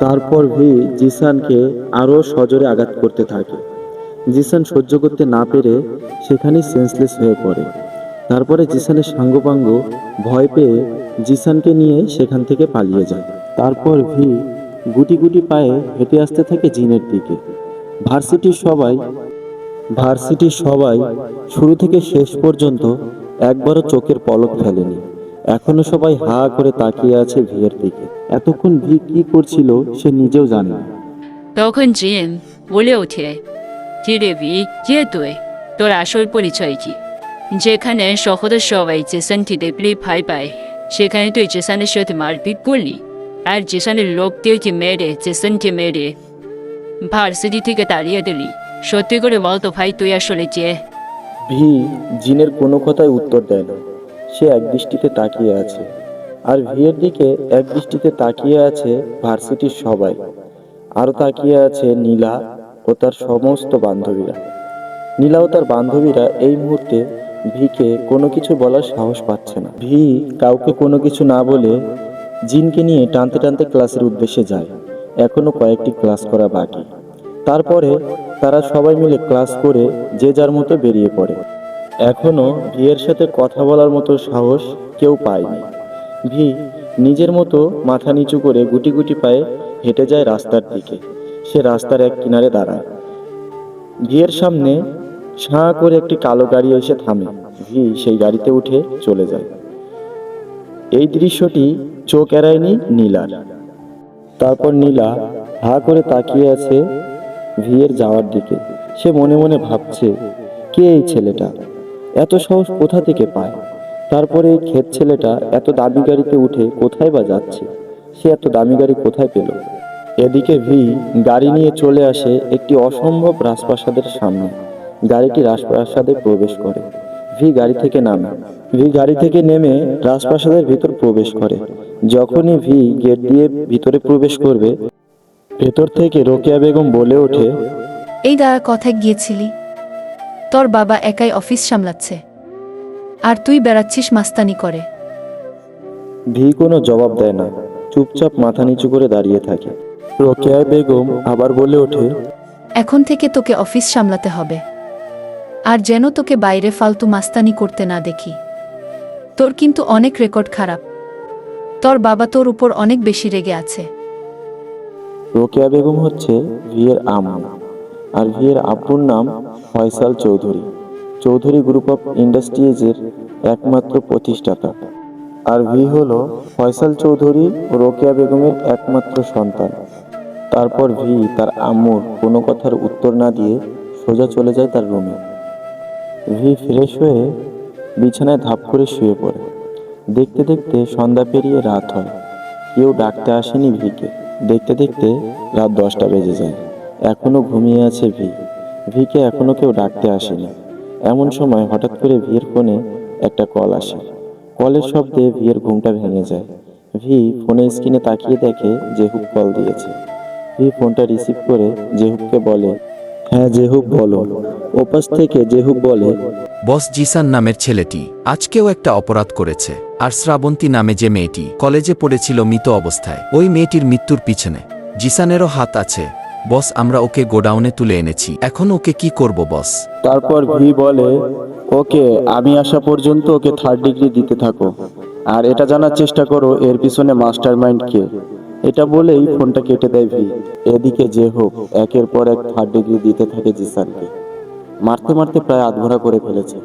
তারপর ভি জিসানকে আরো সজোরে আঘাত করতে থাকে। জিসান সহ্য করতে না পেরে সেখানেই সেন্সলেস হয়ে পড়ে। তারপরে জিসানের সাঙ্গপাঙ্গ ভয় পেয়ে জিসানকে নিয়ে সেখান থেকে পালিয়ে যায়। তারপর ভি গুটি গুটি পায়ে হেঁটে আসতে থাকে জিনের দিকে। ভার্সিটির সবাই শুরু থেকে শেষ পর্যন্ত একবারও চোখের পলক ফেলেনি। এখনো সবাই হা করে তাকিয়ে আছে ভিয়ের দিকে। এতক্ষণ ভি কি করছিল সে নিজেও জানে না। তখন জিন বলে ওঠে, কিরে ভি, কে তুই? তোর আসল পরিচয় কি? যেখানে শহরের সবাই জেসানকে দেখলেই ভয় পায়, সেখানে তুই জেসানের সাথে মারপিট করলি, আর জেসানের লোকদেরকে মেরে জেসানকে মেরে ভার্সিটি থেকে তাড়িয়ে দিলি। সত্যি করে বলতো ভাই, তুই আসলে কে? ভি জিনের কোনো কথায় উত্তর দেয় না। সে এক দৃষ্টিতে তাকিয়ে আছে, আর ভিয়ের দিকে এক দৃষ্টিতে তাকিয়ে আছে ভার্সিটির সবাই। আরো তাকিয়ে আছে নীলা ও তার সমস্ত বান্ধবীরা। নীলা ও তার বান্ধবীরা এই মুহূর্তে ভিকে কোনো কিছু বলার সাহস পাচ্ছে না। ভি কাউকে কোনো কিছু না বলে জিনকে নিয়ে টানতে টানতে ক্লাসের উদ্দেশ্যে যায়। এখনো কয়েকটি ক্লাস করা বাকি। তারপরে তারা সবাই মিলে ক্লাস করে যে যার মতো বেরিয়ে পড়ে। এখনো ভিয়ের সাথে কথা বলার মতো সাহস কেউ পায়নি। ভি নিজের মতো মাথা নিচু করে গুটি গুটি পায়ে হেঁটে যায় রাস্তার দিকে। সে রাস্তার এক কিনারে দাঁড়ায়। ভিয়ের সামনে ছাঁ করে একটি কালো গাড়ি এসে থামে। ভি সেই গাড়িতে উঠে চলে যায়। এই দৃশ্যটি চোখ এড়ায়নি নীলার। তারপর নীলা হা করে তাকিয়ে আছে ভিয়ের যাওয়ার দিকে। সে মনে মনে ভাবছে, কে এই ছেলেটা, এত সাহস কোথা থেকে পায়? তারপরে এই ক্ষেত ছেলেটা এত দামি গাড়িতে উঠে কোথায় বা যাচ্ছে? সে এত দামি গাড়ি কোথায় পেল? এদিকে ভি গাড়ি নিয়ে চলে আসে একটি অসম্ভব রাজপ্রাসাদের সামনে। গাড়িটি রাজপ্রাসাদে প্রবেশ করে। ভি গাড়ি থেকে নামে। ভি গাড়ি থেকে নেমে রাজপ্রাসাদের ভিতর প্রবেশ করে। যখনই ভি গেট দিয়ে ভিতরে প্রবেশ করবে, ভেতর থেকে রোকেয়া বেগম বলে ওঠে, এই দাঁড়া, কথায় গিয়েছিলি? তোর বাবা একাই অফিস সামলাচ্ছে আর তুই বেড়াচ্ছিস মাস্তানি করে। ভি কোনো জবাব দেয় না, চুপচাপ মাথা নিচু করে দাঁড়িয়ে থাকে। রোকেয়া বেগম আবার বলে ওঠে, এখন থেকে তোকে অফিস সামলাতে হবে, আর যেন তোকে বাইরে ফালতু মাস্তানি করতে না দেখি। তোর কিন্তু অনেক রেকর্ড খারাপ। তোর বাবা তোর উপর অনেক বেশি রেগে আছে। রোকেয়া বেগম হচ্ছে ভিয়ের আম্মু, আর ভিয়ের আব্বুর নাম ফয়সাল চৌধুরী। চৌধুরী গ্রুপ অফ ইন্ডাস্ট্রিজের একমাত্র প্রতিষ্ঠাতা। আর ভি হলো ফয়সাল চৌধুরী ও রোকেয়া বেগমের একমাত্র সন্তান। তারপর ভি তার আম্মুর কোনো কথার উত্তর না দিয়ে সোজা চলে যায় তার রুমে। ভি ফ্রেশ হয়ে বিছানায় ধাপ করে শুয়ে পড়ে। দেখতে দেখতে সন্ধ্যা পেরিয়ে রাত হয়। কেউ ডাকতে আসেনি ভিকে। দেখতে দেখতে রাত 10টা বেজে যায়। এখনো ঘুমিয়ে আছে ভি। ভিকে এখনো কেউ ডাকতে আসেনি। এমন সময় হঠাৎ করে ভিয়ের ফোনে একটা কল আসে। কলের শব্দে ভিয়ের ঘুমটা ভেঙে যায়। ভি ফোনের স্ক্রিনে তাকিয়ে দেখে জেহুব কল দিয়েছে। ভি ফোনটা রিসিভ করে জেহুবকে বলে, হ্যাঁ জেহুব বলো। ওপাশ থেকে জেহুব বলে, বস, জিসান নামের ছেলেটি আজকেও একটা অপরাধ করেছে। আর শ্রাবন্তী নামে যে মেয়েটি কলেজে পড়েছিল মৃত অবস্থায়, ওই মেয়েটির মৃত্যুর পিছনে জিসানেরও হাত আছে। বস, আমরা ওকে গোডাউনে তুলে এনেছি। এখন ওকে কি করব বস? তারপর ভি বলে, ওকে, আমি আসা পর্যন্ত ওকে 3rd ডিগ্রি দিতে থাকো, আর এটা জানার চেষ্টা করো এর পিছনে মাস্টার মাইন্ড কে। এটা বলেই ফোনটা কেটে দেয় ভি। এদিকে জেহুব একের পর এক 3rd ডিগ্রি দিতে থাকে জিসানকে। মারতে মারতে প্রায় আধমরা করে ফেলেছে।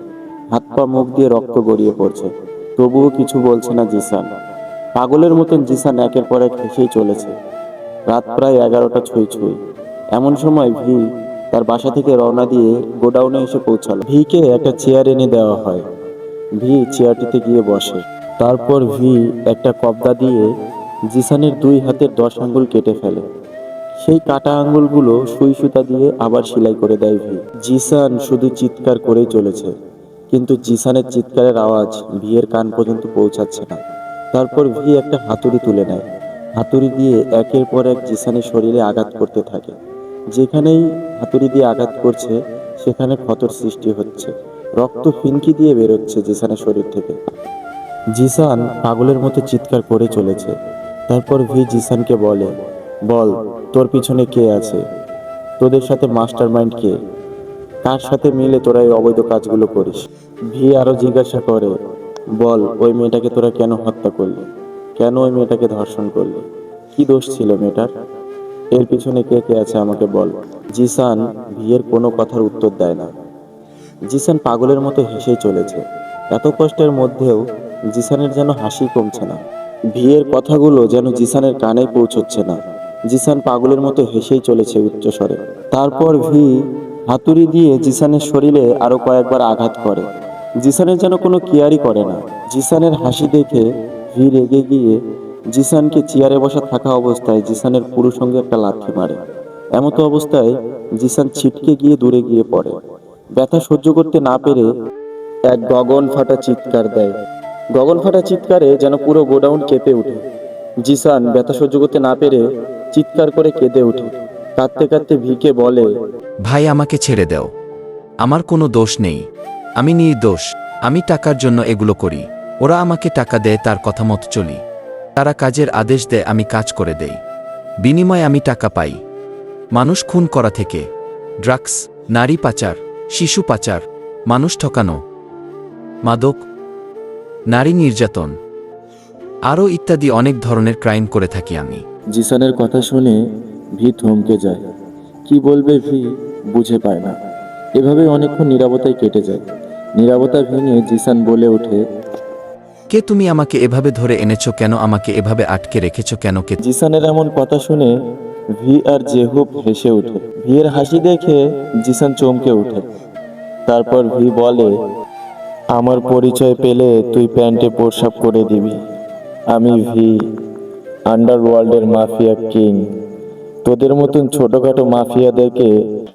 হাত পা মুখ দিয়ে রক্ত গড়িয়ে পড়ছে, তবুও কিছু বলছে না জিসান। পাগলের মতন জিসান একের পর এক হেসেই চলেছে। রাত প্রায় 11টা ছুঁই ছুঁই। এমন সময় ভি তার বাসা থেকে রওনা দিয়ে গোডাউনে এসে পৌঁছালো। ভিকে একটা চেয়ার এনে দেওয়া হয়। ভি চেয়ারটিতে গিয়ে বসে। তারপর ভি একটা কবদা দিয়ে জিসানের 2 হাতের 10 আঙ্গুল কেটে ফেলে। সেই কাটা আঙ্গুলগুলো সুই সুতা দিয়ে আবার সেলাই করে দেয় ভি। জিসান শুধু চিৎকার করেই চলেছে, কিন্তু জিসানের চিৎকারের আওয়াজ ভিয়ের কান পর্যন্ত পৌঁছাচ্ছে না। তারপর ভি একটা হাতুড়ি তুলে নেয়। হাতুড়ি দিয়ে একের পর এক জিসানের শরীরে আঘাত করতে থাকে। যেখানেই হাতুড়ি দিয়ে আঘাত করছে সেখানে ক্ষতর সৃষ্টি হচ্ছে। রক্ত ফিনকি দিয়ে বেরোচ্ছে জিসানের শরীর থেকে। জিসান পাগলের মতো চিৎকার করে চলেছে। তারপর ভি জিসানকে বলে, বল, তোর পিছনে কে আছে? তোদের সাথে মাস্টার মাইন্ড কে? কার সাথে মিলে তোরা এই অবৈধ কাজগুলো করিস? ভি আরো জিজ্ঞাসা করে, বল, ওই মেয়েটাকে তোরা কেন হত্যা করলি? কেন ওই মেয়েটাকে ধর্ষণ করলি? কি দোষ ছিল মেয়েটার? এর পিছনে কে কে আছে আমাকে বল। জিসান ভিয়ের কোনো কথার উত্তর দেয় না। জিসান পাগলের মতো হেসেই চলেছে। এত কষ্টের মধ্যেও জিসানের যেন হাসি কমছে না। ভিয়ের কথাগুলো যেন জিসানের কানে পৌঁছচ্ছে না। জিসান পাগলের মতো হেসেই চলেছে উচ্চস্বরে। তারপর ভি হাতুড়ি দিয়ে জিসানের শরীরে আরো কয়েকবার আঘাত করে। জিসানের যেন কোনো কেয়ারই করে না। জিসানের হাসি দেখে ভি রেগে গিয়ে জিসানকে চেয়ারে বসা থাকা অবস্থায় জিসানের পুরো সঙ্গে একটা লাথি মারে। এমতো অবস্থায় জিসান ছিটকে গিয়ে দূরে গিয়ে পড়ে। ব্যথা সহ্য করতে না পেরে এক গগন ফাটা চিৎকার দেয়। গগন ফাটা চিৎকারে যেন পুরো গোডাউন কেঁপে ওঠে। জিসান ব্যথা সহ্য করতে না পেরে চিৎকার করে কেঁদে ওঠে। কাঁদতে কাঁদতে ভিকে বলে, ভাই, আমাকে ছেড়ে দাও। আমার কোনো দোষ নেই। আমি নির্দোষ। আমি টাকার জন্য এগুলো করি। ওরা আমাকে টাকা দেয়, তার কথা মতো চলি। তারা কাজের আদেশ দেয়, আমি কাজ করে দেই। বিনিময়ে আমি টাকা পাই। মানুষ খুন করা থেকে ড্রাগস, নারী পাচার, শিশু পাচার, মানুষ ঠকানো, মাদক, নারী নির্যাতন, আরও ইত্যাদি অনেক ধরনের ক্রাইম করে থাকি আমি। জিসানের কথা শুনে ভি থমকে যায়। কি বলবে ভি বুঝে পায় না। এভাবে অনেকক্ষণ নীরবতায় কেটে যায়। নীরবতা ভেঙে জিসান বলে ওঠে, কে তুমি আমাকে এভাবে ধরে এনেছো কেন? আমাকে এভাবে আটকে রেখেছো কেন? কে? জিসানের এমন কথা শুনে ভি আর জেহুব হেসে ওঠে। ভিয়ের হাসি দেখে জিসান চমকে ওঠে। তারপর ভি বলে, আমার পরিচয় পেলে তুই প্যান্টে প্রস্রাব করে দিবি। আমি ভি, আন্ডারওয়ার্ল্ডের মাফিয়া কিং। তোদের মতন ছোটখাটো মাফিয়াদেরকে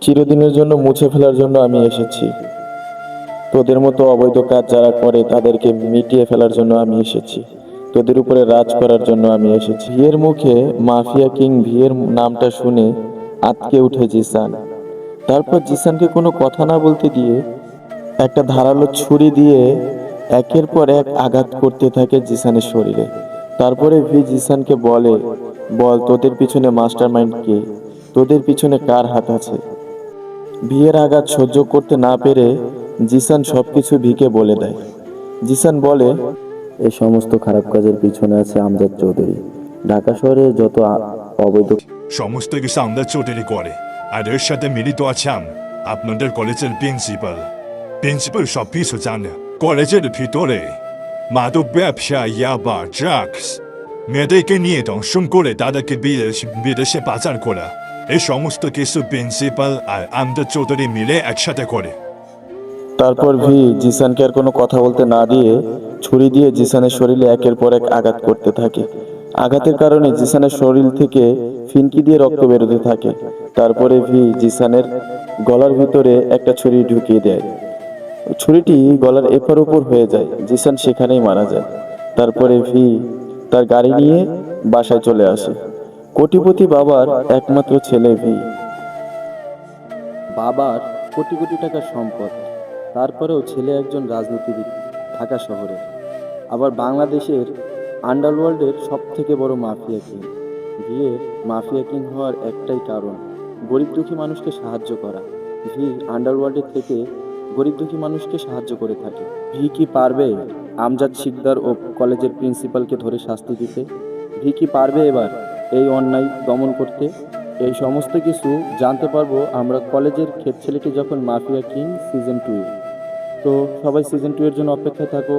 চিরদিনের জন্য মুছে ফেলার জন্য আমি এসেছি। তোদের মতো অবৈধ কাজ যারা করে তাদেরকে মিটিয়ে ফেলার জন্য আমি এসেছি। তোদের উপরে রাজ করার জন্য আমি এসেছি। ভিয়ের মুখে মাফিয়া কিং ভিয়ের নামটা শুনে আটকে উঠে জিসান। তারপর জিসানকে কোনো কথা না বলতে দিয়ে একটা ধারালো ছুরি দিয়ে একের পর এক আঘাত করতে থাকে জিসানের শরীরে। তারপরে ভি জিসানকে বলে, বল তোদের পিছনে মাস্টারমাইন্ড কে? তোদের পিছনে কার হাত আছে? ভিয়ের আঘাত সহ্য করতে না পেরে জিসান সবকিছু ভিকে বলে দেয়। জিসান বলে, এই সমস্ত খারাপ কাজের পিছনে আছে আমজাদ চৌধুরী। ঢাকা শহরে যত অবৈধ সমস্ত কিছু আমরা চৌধুরী করে, আর এর সাথে মিলিত আছেন আপনাদের কলেজের প্রিন্সিপাল। প্রিন্সিপাল সব কিছু জানে। কলেজের ভিতরে মাদক ব্যবসা, ইয়াবা, ড্রাগস, মেয়েদেরকে নিয়ে দংশন করে তাদেরকে বিদেশে পাচার করা, এই সমস্ত কিছু প্রিন্সিপাল আর আমজাদ চৌধুরী মিলে একসাথে করে। তারপর ভি জিসানকে আর কোনো কথা বলতে না দিয়ে ছুরি দিয়ে জিসানের শরীরে একের পর এক আঘাত করতে থাকে। আঘাতের কারণে জিসানের শরীর থেকে ফিনকি দিয়ে রক্ত বেরোতে থাকে। তারপরে ভি জিসানের গলার ভিতরে একটা ছুরি ঢুকিয়ে দেয়। ছুরিটি গলার এপার ওপর হয়ে যায়। জিসান সেখানেই মারা যায়। তারপরে ভি তার গাড়ি নিয়ে বাসায় চলে আসে। কোটিপতি বাবার একমাত্র ছেলে ভি। বাবার কোটি কোটি টাকার সম্পদ, তারপরেও ছেলে একজন রাজনীতিবিদ ঢাকা শহরে, আবার বাংলাদেশের আন্ডারওয়ার্ল্ডের সব থেকে বড় মাফিয়া কিং। ভিয়ের মাফিয়া কিং হওয়ার একটাই কারণ, গরিব দুঃখী মানুষকে সাহায্য করা। ভি আন্ডারওয়ার্ল্ডের থেকে গরিব দুঃখী মানুষকে সাহায্য করে থাকে। ভি কি পারবে আমজাদ শিকদার ও কলেজের প্রিন্সিপালকে ধরে শাস্তি দিতে? ভি কি পারবে এবার এই অন্যায় দমন করতে? এই সমস্ত কিছু জানতে পারবো আমরা কলেজের ক্ষেত ছেলেটি যখন মাফিয়া কিং সিজন 2। তো সবাই সিজন 2 এর জন্য অপেক্ষায় থাকো।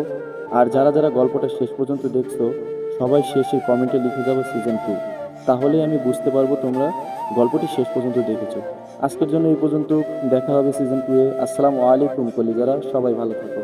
আর যারা যারা গল্পটা শেষ পর্যন্ত দেখছো সবাই শেষে কমেন্টে লিখে যাবো সিজন 2, তাহলেই আমি বুঝতে পারবো তোমরা গল্পটি শেষ পর্যন্ত দেখেছো। আজকের জন্য এই পর্যন্ত, দেখা হবে সিজন 2 এ। আসসালামু আলাইকুম কলিজারা, সবাই ভালো থাকো।